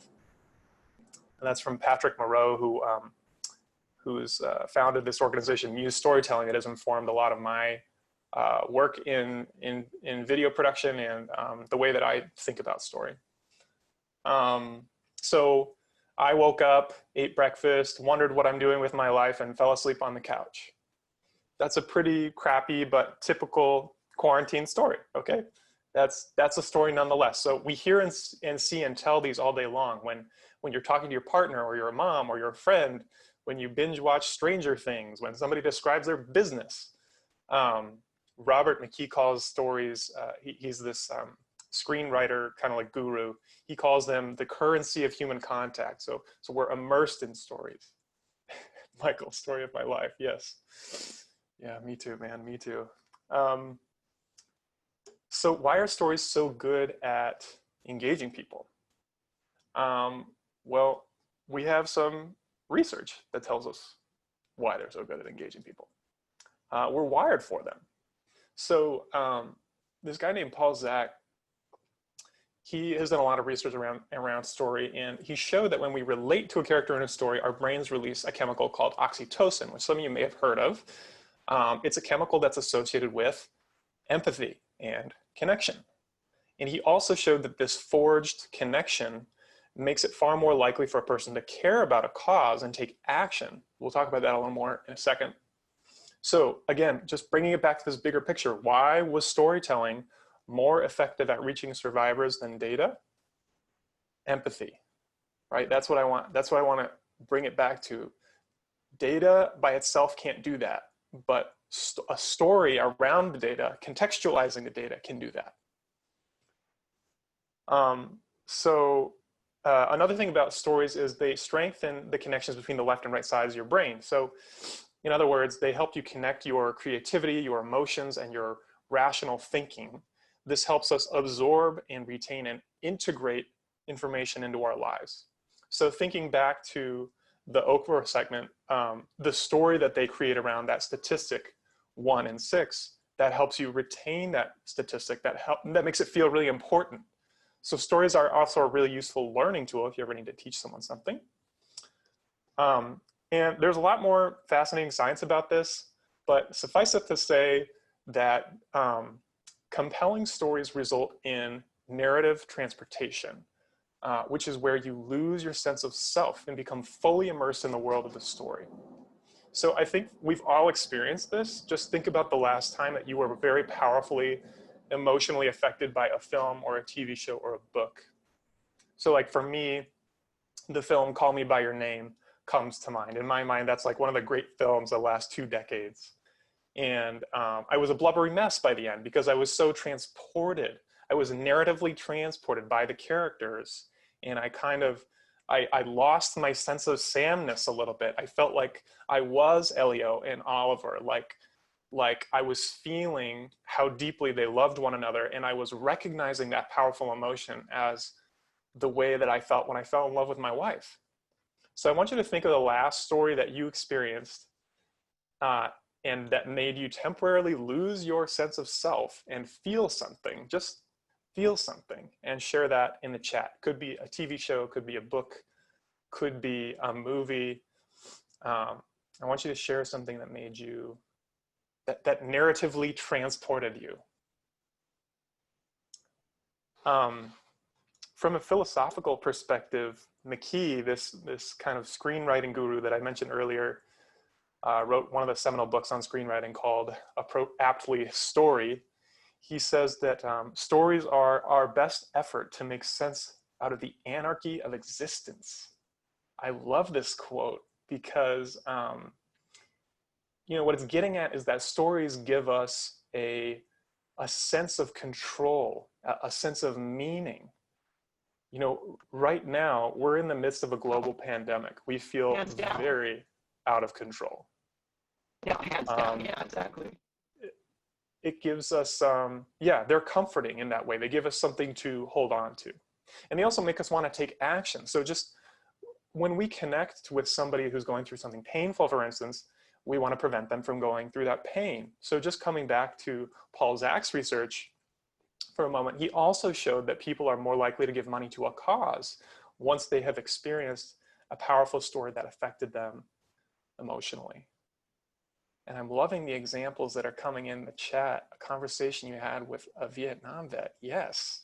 And that's from Patrick Moreau, who's founded this organization, Muse Storytelling, that has informed a lot of my work in video production and the way that I think about story. So I woke up, ate breakfast, wondered what I'm doing with my life, and fell asleep on the couch. That's a pretty crappy but typical quarantine story, okay? That's a story nonetheless. So we hear and see and tell these all day long. When you're talking to your partner or your mom or your friend, when you binge watch Stranger Things, when somebody describes their business. Robert McKee calls stories, he's this screenwriter, kind of like guru. He calls them the currency of human contact. So we're immersed in stories. Michael, story of my life, yes. Yeah, me too, man, me too. So why are stories so good at engaging people? Well, we have some research that tells us why they're so good at engaging people. We're wired for them. So this guy named Paul Zak, he has done a lot of research around story, and he showed that when we relate to a character in a story, our brains release a chemical called oxytocin, which some of you may have heard of. It's a chemical that's associated with empathy and connection. And he also showed that this forged connection makes it far more likely for a person to care about a cause and take action. We'll talk about that a little more in a second. So again, just bringing it back to this bigger picture, why was storytelling more effective at reaching survivors than data? Empathy, right? That's what I want to bring it back to. Data by itself can't do that, but a story around the data, contextualizing the data, can do that. Another thing about stories is they strengthen the connections between the left and right sides of your brain. So in other words, they help you connect your creativity, your emotions, and your rational thinking. This helps us absorb and retain and integrate information into our lives. So thinking back to the Oprah segment, the story that they create around that statistic 1 in 6, that helps you retain that statistic, that makes it feel really important. So stories are also a really useful learning tool if you ever need to teach someone something. And there's a lot more fascinating science about this, but suffice it to say that compelling stories result in narrative transportation, which is where you lose your sense of self and become fully immersed in the world of the story. So I think we've all experienced this. Just think about the last time that you were very powerfully emotionally affected by a film or a TV show or a book. So like for me, the film Call Me By Your Name comes to mind. In my mind, that's like one of the great films of the last 2 decades. And I was a blubbery mess by the end because I was so transported. I was narratively transported by the characters. And I lost my sense of Samness a little bit. I felt like I was Elio and Oliver, like I was feeling how deeply they loved one another. And I was recognizing that powerful emotion as the way that I felt when I fell in love with my wife. So I want you to think of the last story that you experienced and that made you temporarily lose your sense of self and feel something, just feel something, and share that in the chat. Could be a TV show, could be a book, could be a movie. I want you to share something that made you, that narratively transported you. From a philosophical perspective, McKee, this kind of screenwriting guru that I mentioned earlier, wrote one of the seminal books on screenwriting called aptly Story. He says that stories are our best effort to make sense out of the anarchy of existence. I love this quote because, you know, what it's getting at is that stories give us a sense of control, a sense of meaning. You know, right now, we're in the midst of a global pandemic. We feel very out of control. Yeah, hands down. Yeah, exactly. It gives us, yeah, they're comforting in that way. They give us something to hold on to. And they also make us want to take action. So just when we connect with somebody who's going through something painful, for instance, we want to prevent them from going through that pain. So just coming back to Paul Zach's research for a moment, he also showed that people are more likely to give money to a cause once they have experienced a powerful story that affected them emotionally. And I'm loving the examples that are coming in the chat. A conversation you had with a Vietnam vet. Yes.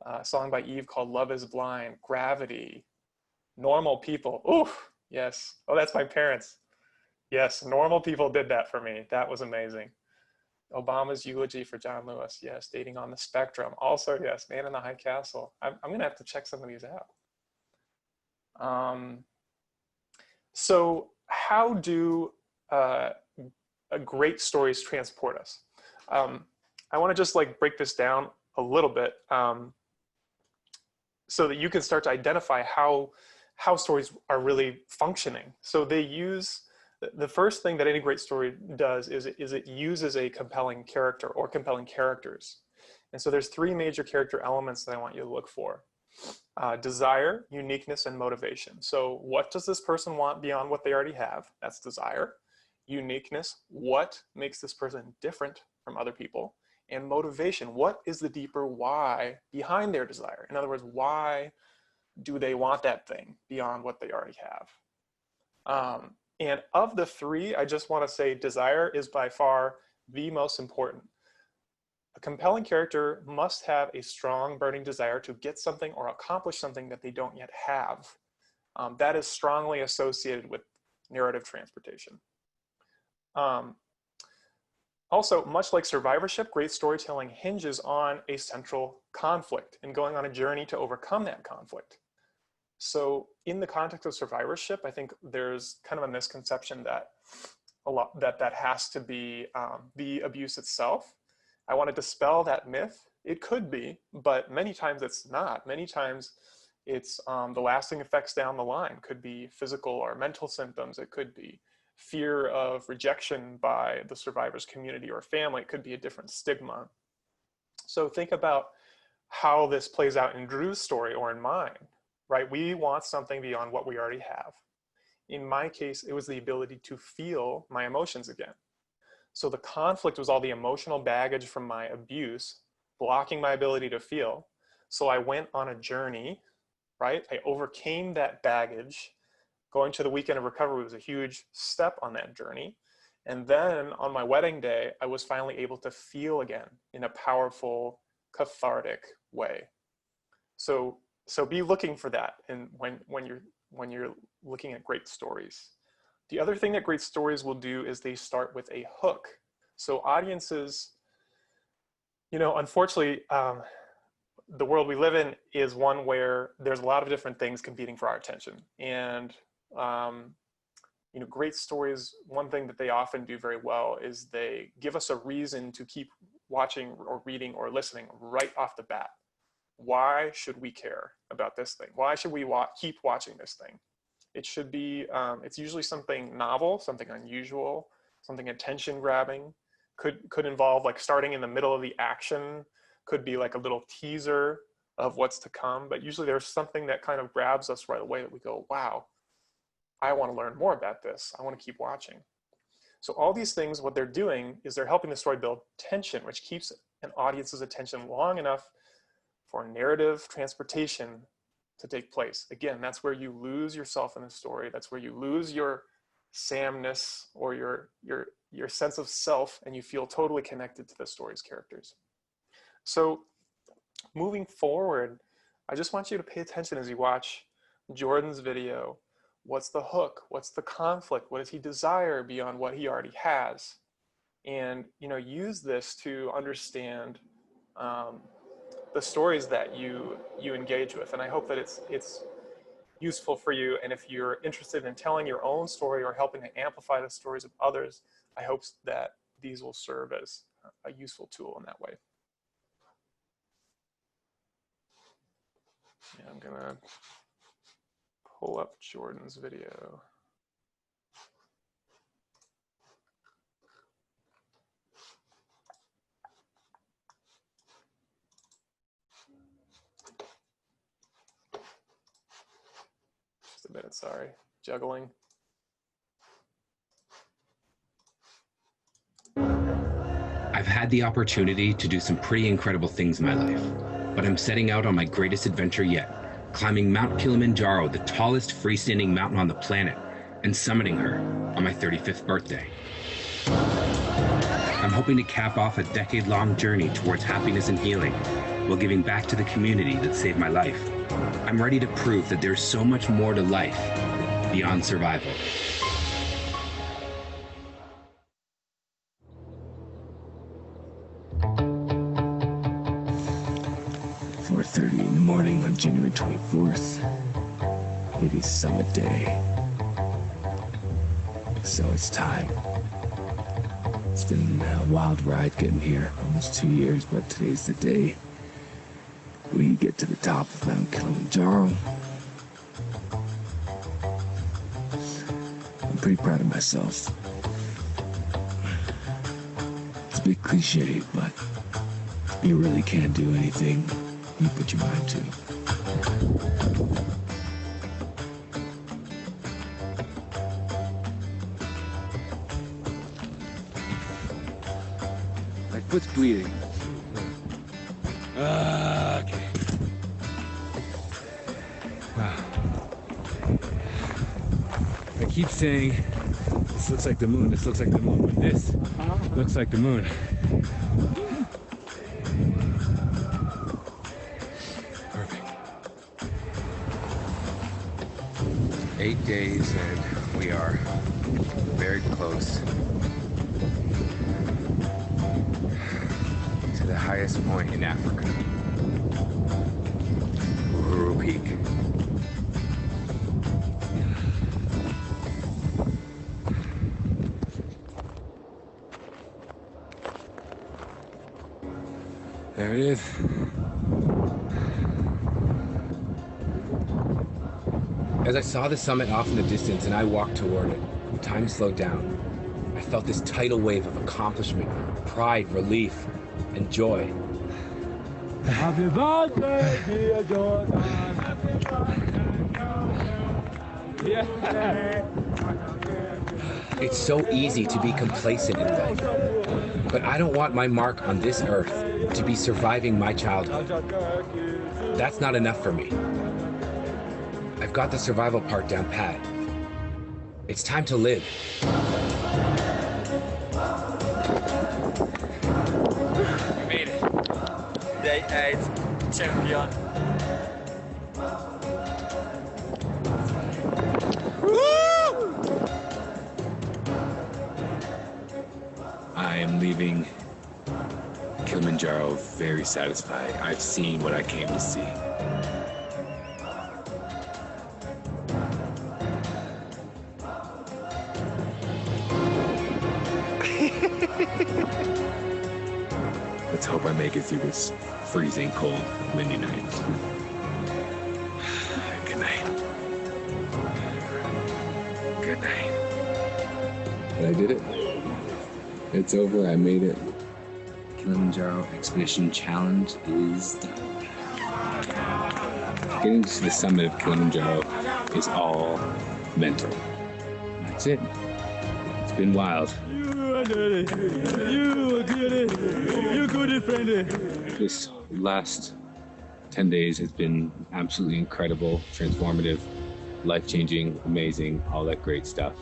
A song by Eve called Love is Blind, Gravity, Normal People. Ooh, yes. Oh, that's my parents. Yes, Normal People did that for me. That was amazing. Obama's eulogy for John Lewis. Yes, Dating on the Spectrum. Also, yes, Man in the High Castle. I'm going to have to check some of these out. So how do great stories transport us? I want to just like break this down a little bit so that you can start to identify how stories are really functioning. So they use, the first thing that any great story does is it uses a compelling character or compelling characters. And so there's three major character elements that I want you to look for. Desire, uniqueness, and motivation. So what does this person want beyond what they already have? That's desire. Uniqueness, what makes this person different from other people? And motivation, what is the deeper why behind their desire? In other words, why do they want that thing beyond what they already have? And of the three, I just want to say desire is by far the most important. A compelling character must have a strong burning desire to get something or accomplish something that they don't yet have. That is strongly associated with narrative transportation. Also, much like survivorship, great storytelling hinges on a central conflict and going on a journey to overcome that conflict. So in the context of survivorship, I think there's kind of a misconception that that has to be the abuse itself. I want to dispel that myth. It could be, but many times it's not. Many times it's the lasting effects down the line. Could be physical or mental symptoms. It could be fear of rejection by the survivor's community or family. It could be a different stigma. So think about how this plays out in Drew's story or in mine, right? We want something beyond what we already have. In my case, it was the ability to feel my emotions again. So the conflict was all the emotional baggage from my abuse, blocking my ability to feel. So I went on a journey, right? I overcame that baggage. Going to the weekend of recovery was a huge step on that journey. And then on my wedding day, I was finally able to feel again in a powerful, cathartic way. So be looking for that. And when you're looking at great stories. The other thing that great stories will do is they start with a hook. So audiences, you know, unfortunately, the world we live in is one where there's a lot of different things competing for our attention. And, you know, great stories, one thing that they often do very well is they give us a reason to keep watching or reading or listening right off the bat. Why should we care about this thing? Why should we keep watching this thing? It should be, it's usually something novel, something unusual, something attention grabbing. Could involve like starting in the middle of the action, could be like a little teaser of what's to come, but usually there's something that kind of grabs us right away that we go, wow, I want to learn more about this. I want to keep watching. So all these things, what they're doing is they're helping the story build tension, which keeps an audience's attention long enough for narrative transportation to take place. Again, that's where you lose yourself in the story. That's where you lose your Samness or your sense of self, and you feel totally connected to the story's characters. So moving forward, I just want you to pay attention as you watch Jordan's video. What's the hook? What's the conflict? What does he desire beyond what he already has? And, you know, use this to understand the stories that you engage with. And I hope that it's useful for you. And if you're interested in telling your own story or helping to amplify the stories of others, I hope that these will serve as a useful tool in that way. Yeah, I'm gonna pull up Jordan's video. Just a minute, sorry, juggling. I've had the opportunity to do some pretty incredible things in my life, but I'm setting out on my greatest adventure yet, climbing Mount Kilimanjaro, the tallest freestanding mountain on the planet, and summiting her on my 35th birthday. I'm hoping to cap off a decade-long journey towards happiness and healing while giving back to the community that saved my life. I'm ready to prove that there's so much more to life beyond survival. .30 in the morning on January 24th. It is summit day. So it's time. It's been a wild ride getting here, almost 2 years, but today's the day we get to the top of Mount Kilimanjaro. I'm pretty proud of myself. It's a bit cliche, but you really can't do anything you put your mind to. My foot's bleeding. Okay. Wow. I keep saying, this looks like the moon, this looks like the moon, but this looks like the moon. Perfect. 8 days and we are very close to the highest point in Africa, Uhuru Peak. There it is. As I saw the summit off in the distance and I walked toward it, time slowed down. I felt this tidal wave of accomplishment, pride, relief, and joy. Happy birthday, dear Jordan. Yeah. It's so easy to be complacent in life, but I don't want my mark on this earth to be surviving my childhood. That's not enough for me. I've got the survival part down pat. It's time to live. We made it. Day 8, champion. I am leaving Kilimanjaro very satisfied. I've seen what I came to see. Let's hope I make it through this freezing cold, windy night. Good night. Good night. But I did it. It's over. I made it. Kilimanjaro Expedition Challenge is done. Getting to the summit of Kilimanjaro is all mental. That's it. It's been wild. You did it. You did it. You could defend it. This last 10 days has been absolutely incredible, transformative, life-changing, amazing, all that great stuff.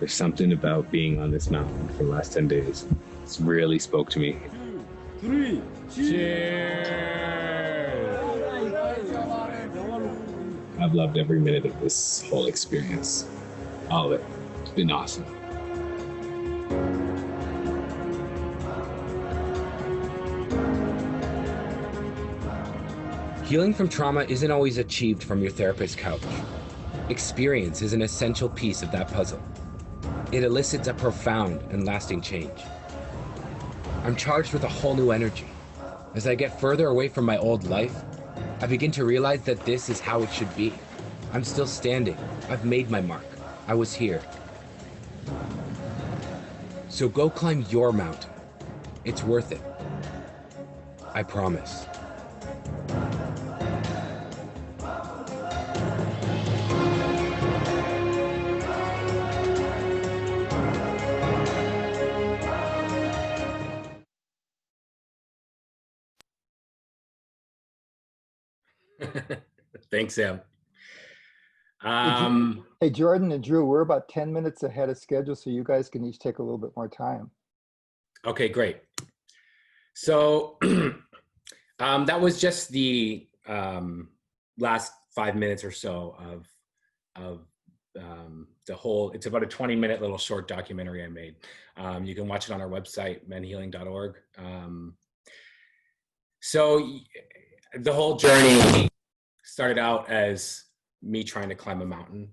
There's something about being on this mountain for the last 10 days. It's really spoke to me. 2, 3, cheers! I've loved every minute of this whole experience. All of it. It's been awesome. Healing from trauma isn't always achieved from your therapist's couch. Experience is an essential piece of that puzzle. It elicits a profound and lasting change. I'm charged with a whole new energy. As I get further away from my old life, I begin to realize that this is how it should be. I'm still standing. I've made my mark. I was here. So go climb your mountain. It's worth it. I promise. Thanks, Sam. Hey, Jordan and Drew, we're about 10 minutes ahead of schedule, so you guys can each take a little bit more time. Okay, great. So that was just the last 5 minutes or so of the whole. It's about a 20-minute little short documentary I made. You can watch it on our website, menhealing.org. So the whole journey started out as me trying to climb a mountain.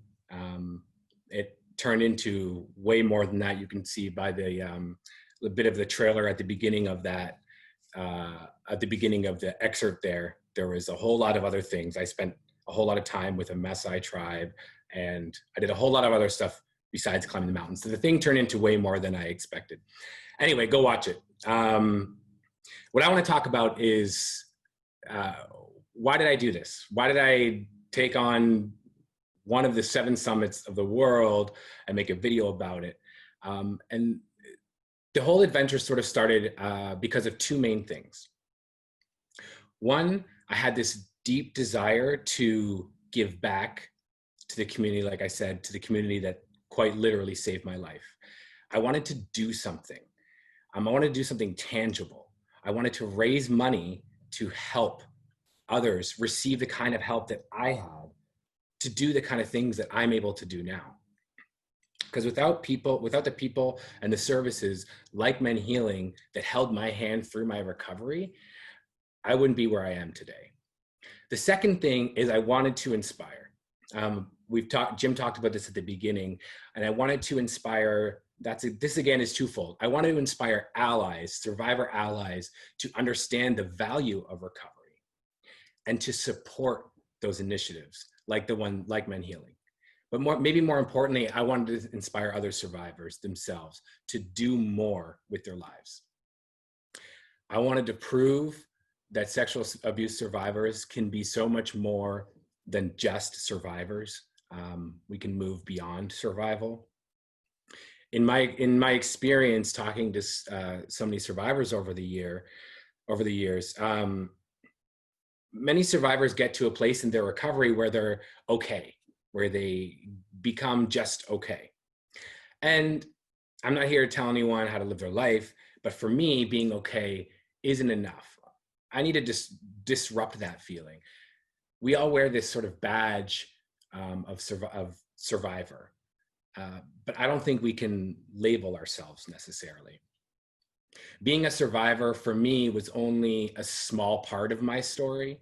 It turned into way more than that. You can see by the bit of the trailer at the beginning of that, at the beginning of the excerpt there was a whole lot of other things. I spent a whole lot of time with a Maasai tribe, and I did a whole lot of other stuff besides climbing the mountains. So the thing turned into way more than I expected. Anyway, go watch it. What I want to talk about is why did I do this? Why did I take on one of the 7 summits of the world and make a video about it? And the whole adventure sort of started because of 2 main things. One, I had this deep desire to give back to the community, like I said, to the community that quite literally saved my life. I wanted to do something. I wanted to do something tangible. I wanted to raise money to help others receive the kind of help that I had to do the kind of things that I'm able to do now. Because without the people and the services like MenHealing that held my hand through my recovery, I wouldn't be where I am today. The second thing is I wanted to inspire. Jim talked about this at the beginning, and I wanted to inspire. This again is twofold. I wanted to inspire allies, survivor allies, to understand the value of recovery and to support those initiatives like MenHealing. But maybe more importantly, I wanted to inspire other survivors themselves to do more with their lives. I wanted to prove that sexual abuse survivors can be so much more than just survivors. We can move beyond survival. In my experience talking to so many survivors over the years, many survivors get to a place in their recovery where they're okay, where they become just okay. And I'm not here to tell anyone how to live their life, but for me, being okay isn't enough. I need to disrupt that feeling. We all wear this sort of badge of survivor, but I don't think we can label ourselves necessarily. Being a survivor for me was only a small part of my story.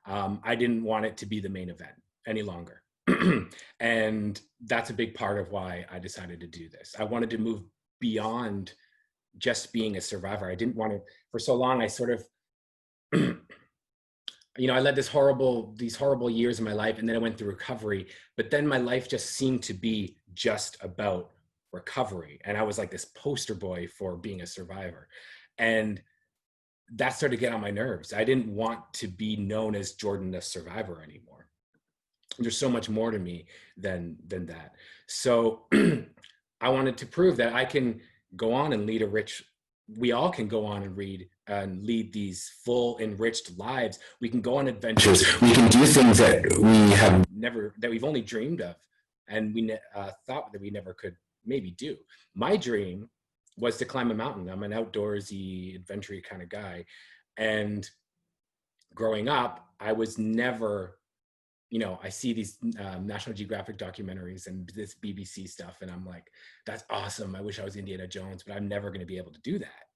I didn't want it to be the main event any longer. And that's a big part of why I decided to do this. I wanted to move beyond just being a survivor. I didn't want to, for so long, I sort of, I led these horrible years in my life, and then I went through recovery, but then my life just seemed to be just about recovery. And I was like this poster boy for being a survivor. And that started to get on my nerves. I didn't want to be known as Jordan the survivor anymore. There's so much more to me than that. So I wanted to prove that I can go on and we all can go on and lead these full, enriched lives. We can go on adventures. We can do things that we've only dreamed of, and we thought that we never could maybe do. My dream was to climb a mountain. I'm an outdoorsy, adventure kind of guy. And growing up, I was never, I see these National Geographic documentaries and this BBC stuff, and I'm like, that's awesome. I wish I was Indiana Jones, but I'm never going to be able to do that.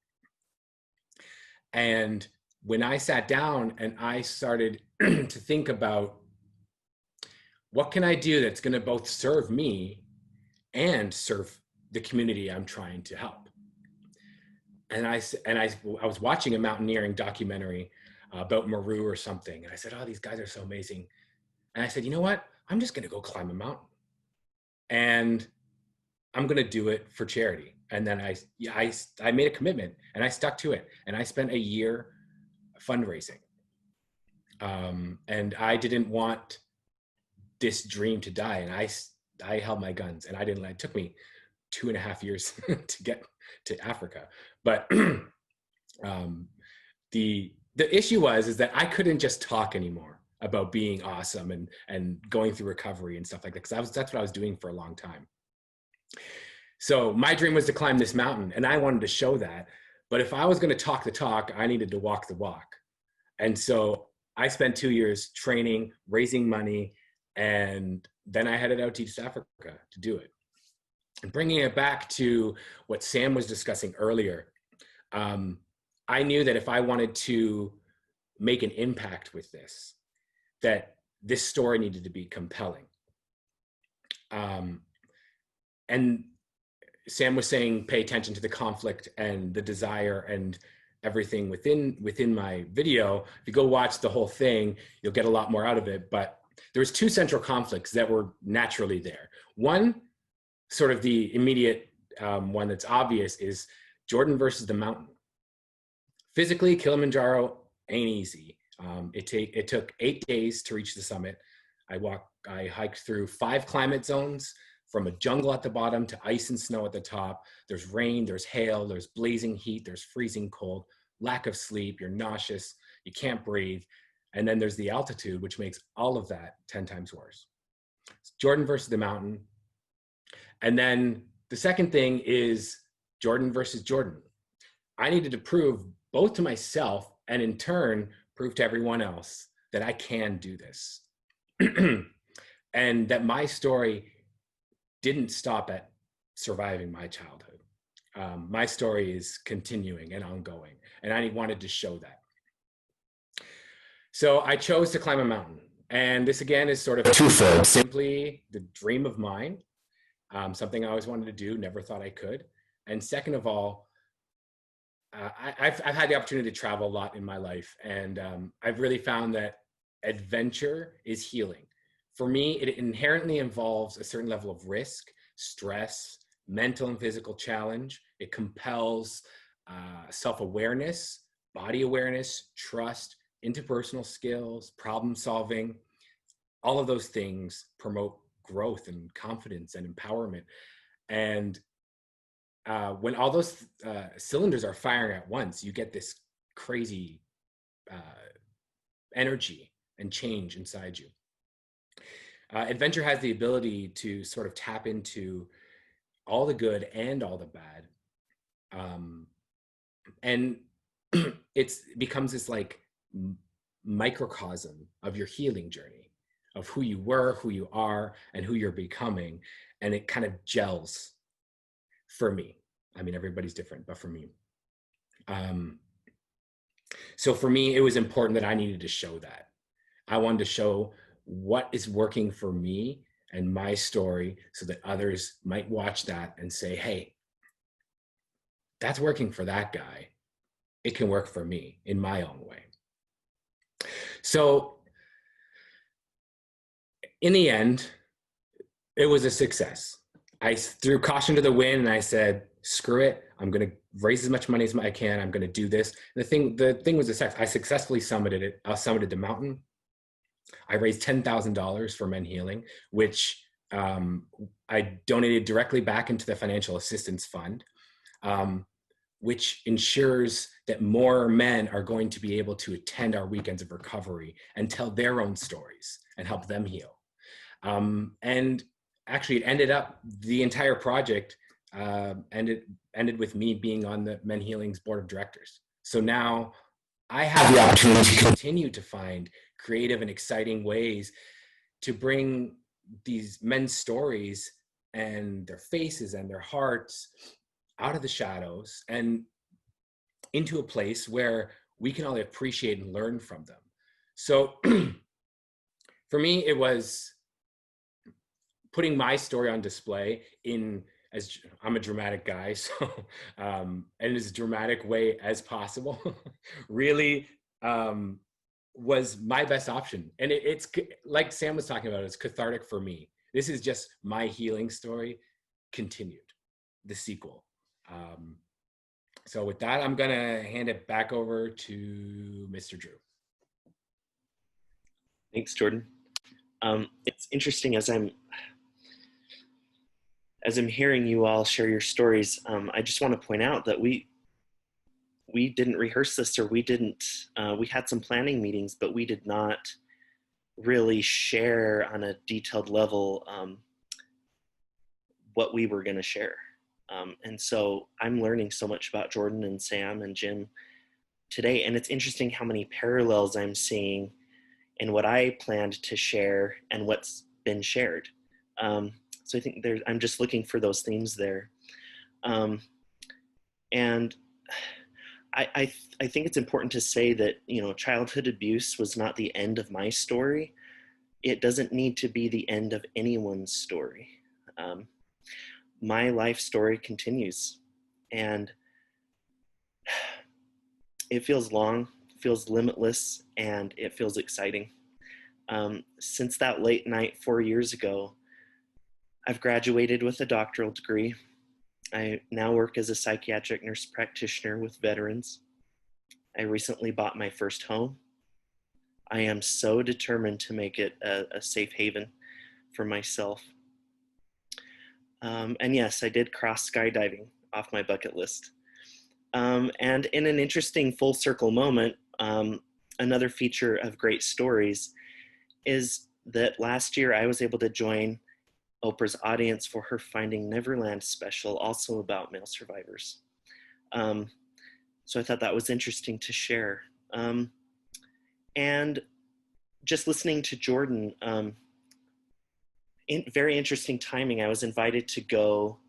And when I sat down and I started to think about what can I do that's going to both serve me and serve the community I'm trying to help. And I was watching a mountaineering documentary about Meru or something. And I said, oh, these guys are so amazing. And I said, you know what? I'm just going to go climb a mountain. And I'm going to do it for charity. And then I made a commitment and I stuck to it. And I spent a year fundraising. And I didn't want this dream to die. And I held my guns and I didn't let it. Took me 2.5 years to get to Africa. But the issue is that I couldn't just talk anymore about being awesome and going through recovery and stuff like that, because that's what I was doing for a long time. So my dream was to climb this mountain, and I wanted to show that. But if I was going to talk the talk, I needed to walk the walk. And so I spent 2 years training, raising money, and then I headed out to East Africa to do it. And bringing it back to what Sam was discussing earlier, I knew that if I wanted to make an impact with this, that this story needed to be compelling. And Sam was saying, pay attention to the conflict and the desire and everything within my video. If you go watch the whole thing, you'll get a lot more out of it. But there was 2 central conflicts that were naturally there. One, sort of the immediate one that's obvious, is Jordan versus the mountain. Physically, Kilimanjaro ain't easy. It took 8 days to reach the summit. I hiked through 5 climate zones, from a jungle at the bottom to ice and snow at the top. There's rain, there's hail, there's blazing heat, there's freezing cold, lack of sleep, you're nauseous, you can't breathe. And then there's the altitude, which makes all of that 10 times worse. It's Jordan versus the mountain. And then the second thing is Jordan versus Jordan. I needed to prove both to myself and in turn prove to everyone else that I can do this. And that my story didn't stop at surviving my childhood. My story is continuing and ongoing, and I wanted to show that. So I chose to climb a mountain. And this again is sort of twofold. Simply the dream of mine, something I always wanted to do, never thought I could. And second of all, I've had the opportunity to travel a lot in my life, and I've really found that adventure is healing. For me, it inherently involves a certain level of risk, stress, mental and physical challenge. It compels self-awareness, body awareness, trust, interpersonal skills, problem solving. All of those things promote growth and confidence and empowerment. And when all those cylinders are firing at once, you get this crazy energy and change inside you. Adventure has the ability to sort of tap into all the good and all the bad. And it becomes this like microcosm of your healing journey, of who you were, who you are, and who you're becoming. And it kind of gels for me. I mean, everybody's different, but for me. So for me, it was important that I needed to show that. I wanted to show what is working for me and my story so that others might watch that and say, hey, that's working for that guy. It can work for me in my own way. So in the end, it was a success. I threw caution to the wind and I said, screw it. I'm going to raise as much money as I can. I'm going to do this. The thing was a success. I successfully summited it. I summited the mountain. I raised $10,000 for MenHealing, which I donated directly back into the financial assistance fund, which ensures that more men are going to be able to attend our weekends of recovery and tell their own stories and help them heal. And actually, it ended up, the entire project ended with me being on the MenHealing's board of directors. So now I have the opportunity to continue to find creative and exciting ways to bring these men's stories and their faces and their hearts out of the shadows and into a place where we can only appreciate and learn from them. So for me, it was putting my story on display in, as I'm a dramatic guy, so in as dramatic way as possible, really was my best option. And it's like Sam was talking about, it's cathartic for me. This is just my healing story continued, the sequel. So with that, I'm gonna hand it back over to Mr. Drew. Thanks, Jordan. It's interesting as I'm hearing you all share your stories. I just want to point out that we didn't rehearse this, or we had some planning meetings, but we did not really share on a detailed level what we were going to share. And so I'm learning so much about Jordan and Sam and Jim today. And it's interesting how many parallels I'm seeing in what I planned to share and what's been shared. So I think I'm just looking for those themes there. And I think it's important to say that, childhood abuse was not the end of my story. It doesn't need to be the end of anyone's story. My life story continues, and it feels long, feels limitless, and it feels exciting. Since that late night 4 years ago, I've graduated with a doctoral degree. I now work as a psychiatric nurse practitioner with veterans. I recently bought my first home. I am so determined to make it a safe haven for myself. And yes, I did cross skydiving off my bucket list. And in an interesting full circle moment, another feature of great stories is that last year I was able to join Oprah's audience for her Finding Neverland special, also about male survivors. So I thought that was interesting to share. And just listening to Jordan, very interesting timing. I was invited to go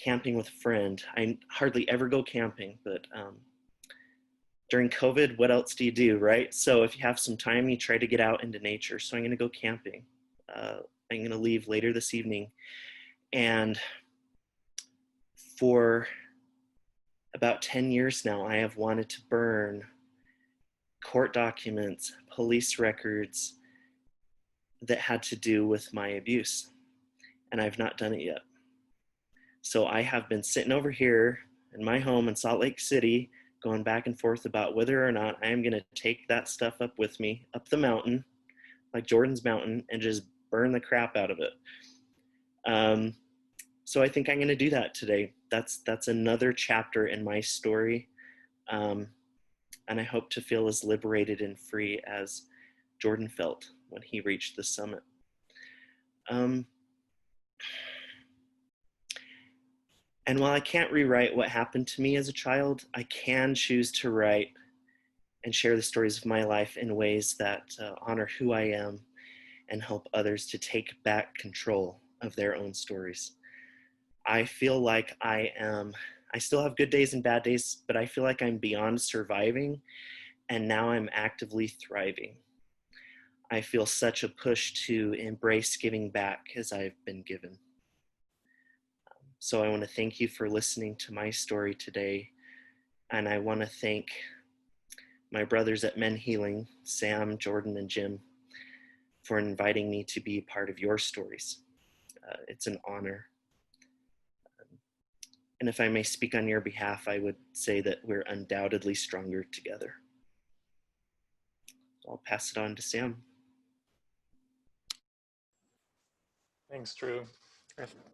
camping with a friend. I hardly ever go camping, but during COVID, what else do you do, right? So if you have some time, you try to get out into nature. So I'm gonna go camping. I'm gonna leave later this evening. And for about 10 years now, I have wanted to burn court documents, police records that had to do with my abuse. And I've not done it yet. So I have been sitting over here in my home in Salt Lake City, going back and forth about whether or not I am gonna take that stuff up with me, up the mountain, like Jordan's mountain, and just burn the crap out of it. So I think I'm gonna do that today. That's another chapter in my story. And I hope to feel as liberated and free as Jordan felt when he reached the summit. And while I can't rewrite what happened to me as a child, I can choose to write and share the stories of my life in ways that honor who I am and help others to take back control of their own stories. I feel like I still have good days and bad days, but I feel like I'm beyond surviving, and now I'm actively thriving. I feel such a push to embrace giving back as I've been given. So I want to thank you for listening to my story today. And I want to thank my brothers at MenHealing, Sam, Jordan, and Jim, for inviting me to be part of your stories. It's an honor. And if I may speak on your behalf, I would say that we're undoubtedly stronger together. I'll pass it on to Sam. Thanks, Drew.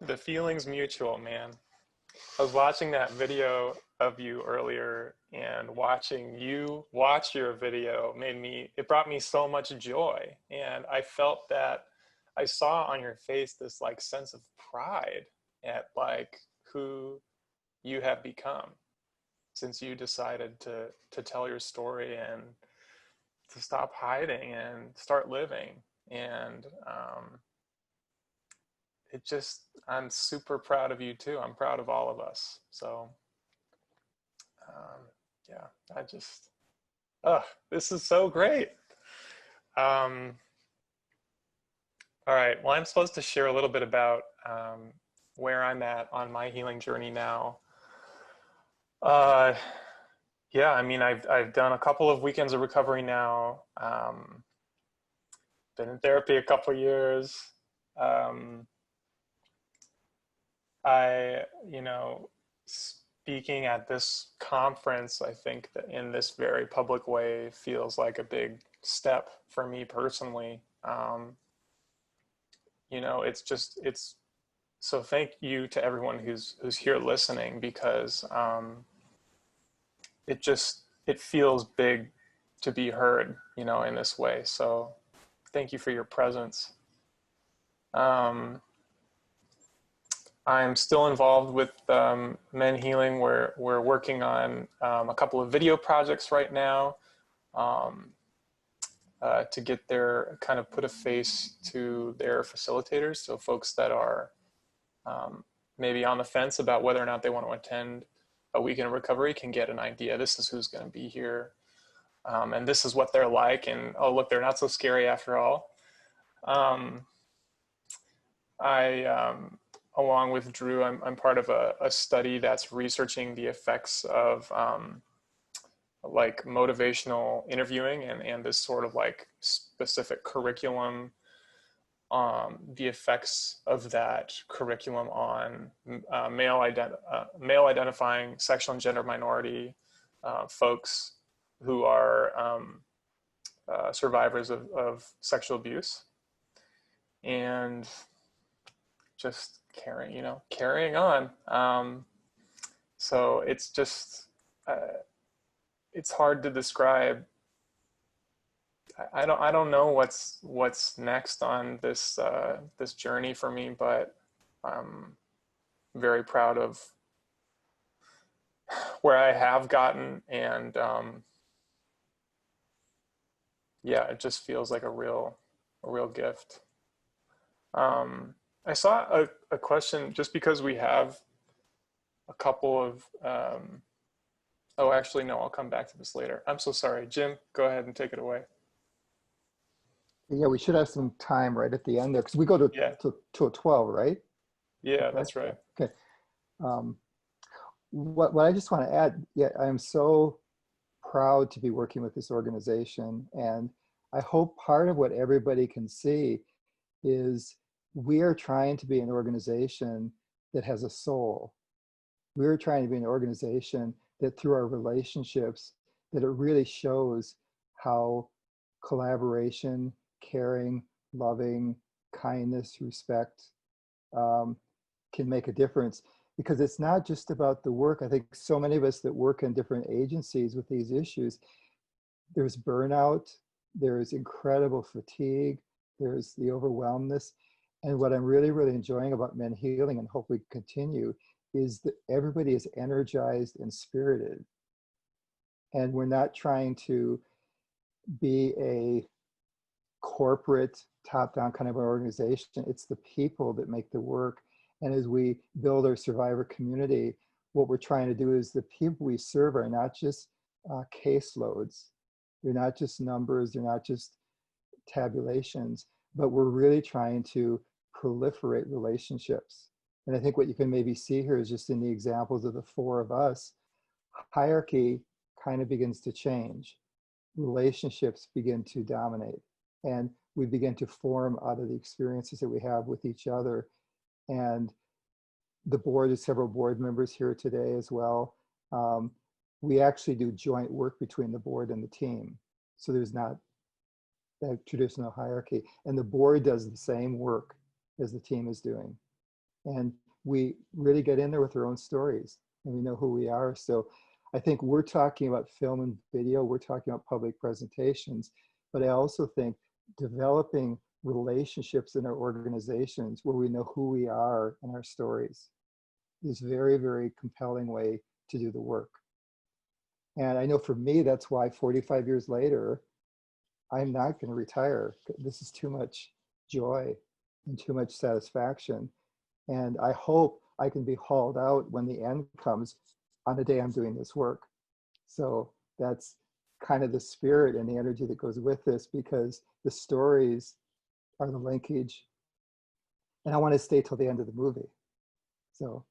The feeling's mutual, man. I was watching that video of you earlier, and watching you watch your video it brought me so much joy. And I felt that I saw on your face this like sense of pride at like who you have become since you decided to tell your story and to stop hiding and start living. And I'm super proud of you too. I'm proud of all of us. So yeah, Oh, this is so great. All right, well, I'm supposed to share a little bit about where I'm at on my healing journey now. Yeah, I mean, I've done a couple of weekends of recovery now. Been in therapy a couple years. Speaking at this conference, I think that in this very public way feels like a big step for me personally. So thank you to everyone who's here listening, because it feels big to be heard, in this way. So thank you for your presence. I'm still involved with MenHealing. We're working on a couple of video projects right now to get their kind of put a face to their facilitators. So folks that are maybe on the fence about whether or not they want to attend a weekend of recovery can get an idea. This is who's going to be here. And this is what they're like. And oh, look, they're not so scary after all. Along with Drew, I'm part of a study that's researching the effects of like motivational interviewing and this sort of like specific curriculum, the effects of that curriculum on male identifying sexual and gender minority folks who are survivors of sexual abuse, and just carrying on. So it's just, it's hard to describe. I don't know what's next on this this journey for me, but I'm very proud of where I have gotten, and yeah, it just feels like a real gift. I saw a question, just because we have a couple of, oh, actually, no, I'll come back to this later. I'm so sorry. Jim, go ahead and take it away. Yeah, we should have some time right at the end there, because we go to 12, right? Yeah, that's right. Okay. What I just want to add, yeah, I am so proud to be working with this organization, and I hope part of what everybody can see is we are trying to be an organization that has a soul. We're trying to be an organization that through our relationships, that it really shows how collaboration, caring, loving, kindness, respect can make a difference. Because it's not just about the work. I think so many of us that work in different agencies with these issues, there's burnout, there's incredible fatigue, there's the overwhelmness. And what I'm really, really enjoying about MenHealing, and hopefully continue, is that everybody is energized and spirited. And we're not trying to be a corporate top-down kind of organization. It's the people that make the work. And as we build our survivor community, what we're trying to do is the people we serve are not just caseloads. They're not just numbers, they're not just tabulations, but we're really trying to proliferate relationships. And I think what you can maybe see here is just in the examples of the four of us, hierarchy kind of begins to change. Relationships begin to dominate. And we begin to form out of the experiences that we have with each other. And the board, is several board members here today as well. We actually do joint work between the board and the team. So there's not that traditional hierarchy. And the board does the same work as the team is doing. And we really get in there with our own stories, and we know who we are. So I think we're talking about film and video, we're talking about public presentations, but I also think developing relationships in our organizations where we know who we are and our stories is very, very compelling way to do the work. And I know for me, that's why 45 years later, I'm not going to retire. This is too much joy and too much satisfaction. And I hope I can be hauled out when the end comes on the day I'm doing this work. So that's kind of the spirit and the energy that goes with this, because the stories are the linkage. And I want to stay till the end of the movie. So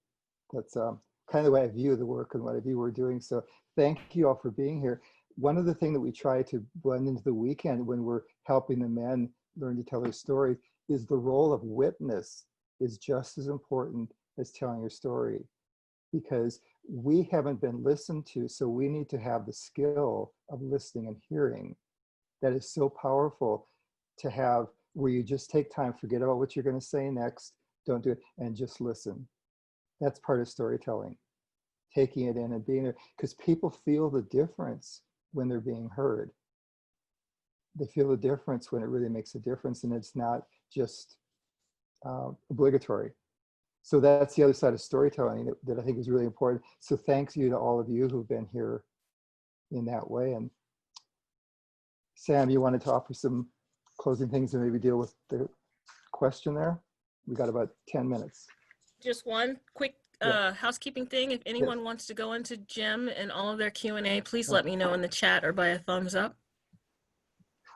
that's kind of the way I view the work and what I view we're doing. So thank you all for being here. One of the things that we try to blend into the weekend when we're helping the men learn to tell their story is the role of witness is just as important as telling your story, because we haven't been listened to. So we need to have the skill of listening and hearing. That is so powerful to have, where you just take time, forget about what you're going to say next, don't do it, and just listen. That's part of storytelling, taking it in and being there, because people feel the difference when they're being heard. They feel the difference when it really makes a difference, and it's not just obligatory. So that's the other side of storytelling that I think is really important. So thanks you to all of you who've been here in that way. And Sam, you wanted to offer some closing things and maybe deal with the question there? We got about 10 minutes. Just one quick housekeeping thing. If anyone wants to go into Jim and all of their Q&A, please let me know in the chat or by a thumbs up.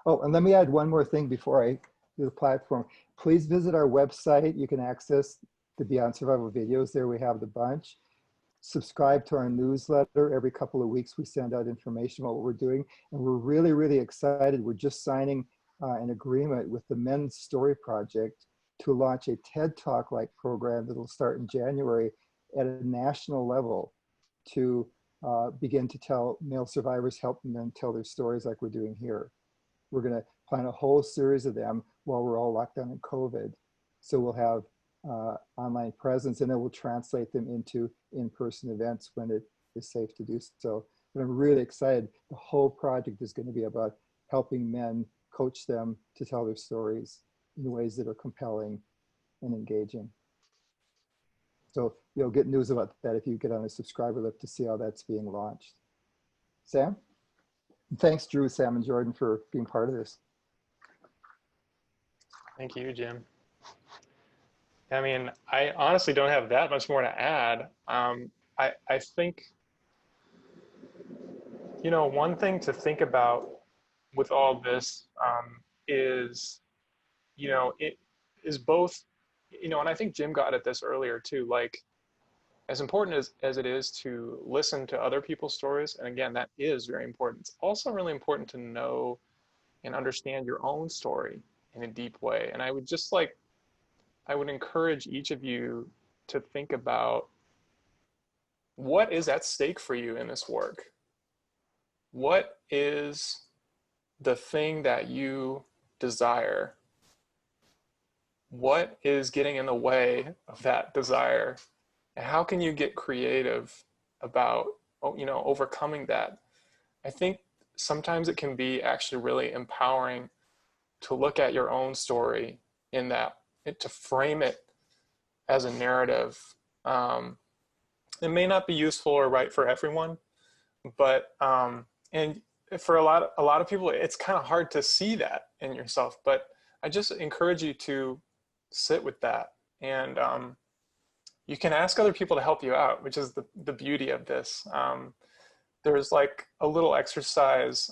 Oh, and let me add one more thing before I do the platform. Please visit our website. You can access the Beyond Survival videos there. We have the bunch. Subscribe to our newsletter. Every couple of weeks, we send out information about what we're doing. And we're really, really excited. We're just signing an agreement with the Men's Story Project to launch a TED Talk-like program that will start in January at a national level to begin to tell male survivors, help them tell their stories like we're doing here. We're going to plan a whole series of them while we're all locked down in COVID. So we'll have online presence, and then we'll translate them into in-person events when it is safe to do so. But I'm really excited. The whole project is going to be about helping men, coach them to tell their stories in ways that are compelling and engaging. So you'll get news about that if you get on a subscriber list to see how that's being launched. Sam? And thanks, Drew, Sam, and Jordan for being part of this. Thank you, Jim. I mean, I honestly don't have that much more to add. I think, you know, one thing to think about with all this is, you know, it is both, you know, and I think Jim got at this earlier too, like as important as it is to listen to other people's stories, and again, that is very important. It's also really important to know and understand your own story in a deep way. And I would just like, I would encourage each of you to think about what is at stake for you in this work. What is the thing that you desire? What is getting in the way of that desire? And how can you get creative about, you know, overcoming that? I think sometimes it can be actually really empowering to look at your own story in that, to frame it as a narrative. It may not be useful or right for everyone, but and for a lot of people, it's kind of hard to see that in yourself. But I just encourage you to sit with that, and you can ask other people to help you out, which is the beauty of this. There's like a little exercise.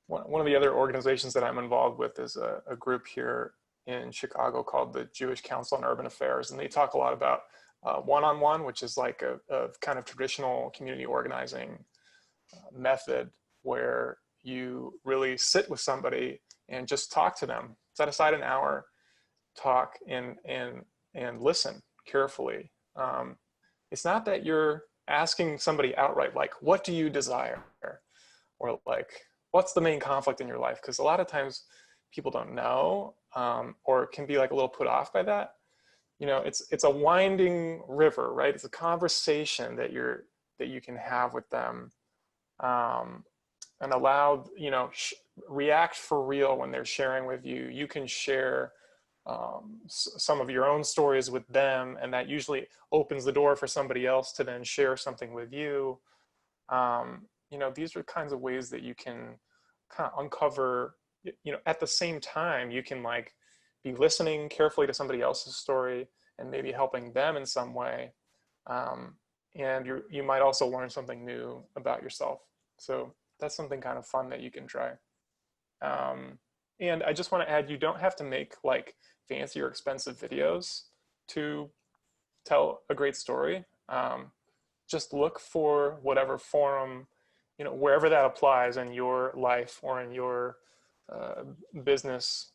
One of the other organizations that I'm involved with is a group here in Chicago called the Jewish Council on Urban Affairs. And they talk a lot about one-on-one, which is like a kind of traditional community organizing method where you really sit with somebody and just talk to them. Set aside an hour, talk and listen carefully. It's not that you're asking somebody outright, like, what do you desire? Or like, what's the main conflict in your life? Because a lot of times people don't know, or can be like a little put off by that. You know, it's a winding river, right? It's a conversation that you can have with them, and allow, you know, react for real when they're sharing with you. You can share some of your own stories with them, and that usually opens the door for somebody else to then share something with you. You know, these are kinds of ways that you can kind of uncover, you know, at the same time, you can like be listening carefully to somebody else's story and maybe helping them in some way. And you might also learn something new about yourself. So that's something kind of fun that you can try. And I just want to add, you don't have to make like fancy or expensive videos to tell a great story. Just look for whatever forum, you know, wherever that applies in your life or in your business.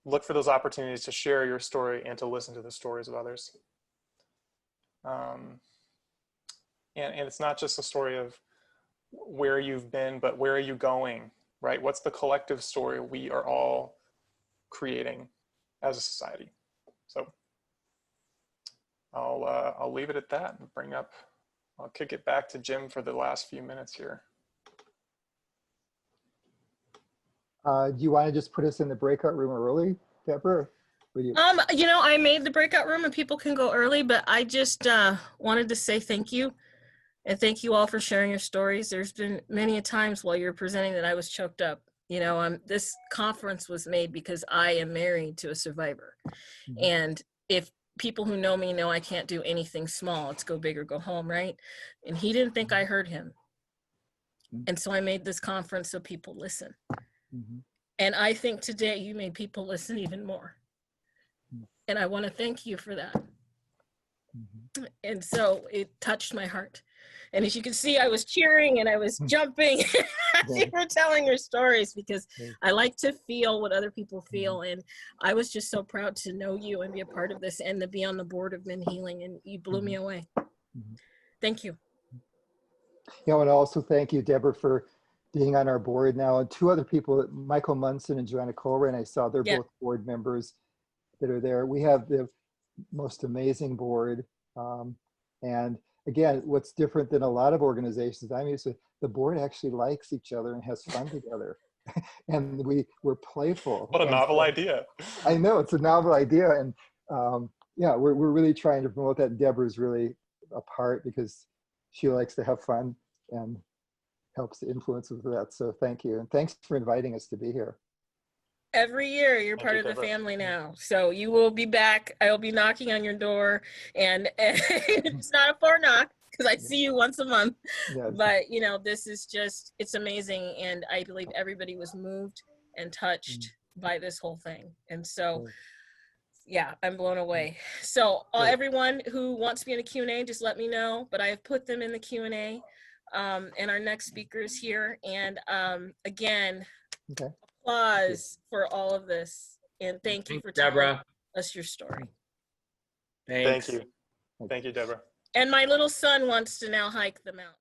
Look for those opportunities to share your story and to listen to the stories of others. And it's not just a story of where you've been, but where are you going, right? What's the collective story we are all creating as a society? So I'll leave it at that and I'll kick it back to Jim for the last few minutes here. Do you want to just put us in the breakout room early, Deborah? You know, I made the breakout room and people can go early, but I just wanted to say thank you. And thank you all for sharing your stories. There's been many a times while you're presenting that I was choked up. You know, this conference was made because I am married to a survivor. Mm-hmm. And if people who know me know I can't do anything small, it's go big or go home, right? And he didn't think I heard him. Mm-hmm. And so I made this conference so people listen. Mm-hmm. And I think today you made people listen even more. Mm-hmm. And I want to thank you for that. Mm-hmm. And so it touched my heart. And as you can see, I was cheering and I was jumping as you were telling your stories, because I like to feel what other people feel. And I was just so proud to know you and be a part of this and to be on the board of MenHealing, and you blew me away. Thank you. You know, and also thank you, Deborah, for being on our board now. And two other people, Michael Munson and Joanna Colerain, I saw they're both board members that are there. We have the most amazing board. And again, what's different than a lot of organizations I'm used to, the board actually likes each other and has fun together. And we're playful. What a novel idea. I know, it's a novel idea. And yeah, we're really trying to promote that. Deborah's really a part because she likes to have fun and helps to influence with that. So thank you. And thanks for inviting us to be here. Every year you're part of the family now, so you will be back. I will be knocking on your door, and it's not a floor knock because I see you once a month. Yes. But you know, this is just, it's amazing, and I believe everybody was moved and touched by this whole thing. And so yeah, I'm blown away. So everyone who wants to be in a Q&A, just let me know, but I have put them in the Q&A, and our next speaker is here. And again, applause for all of this, and thank you for telling us your story. Thanks. Thank you, Deborah. And my little son wants to now hike the mountain.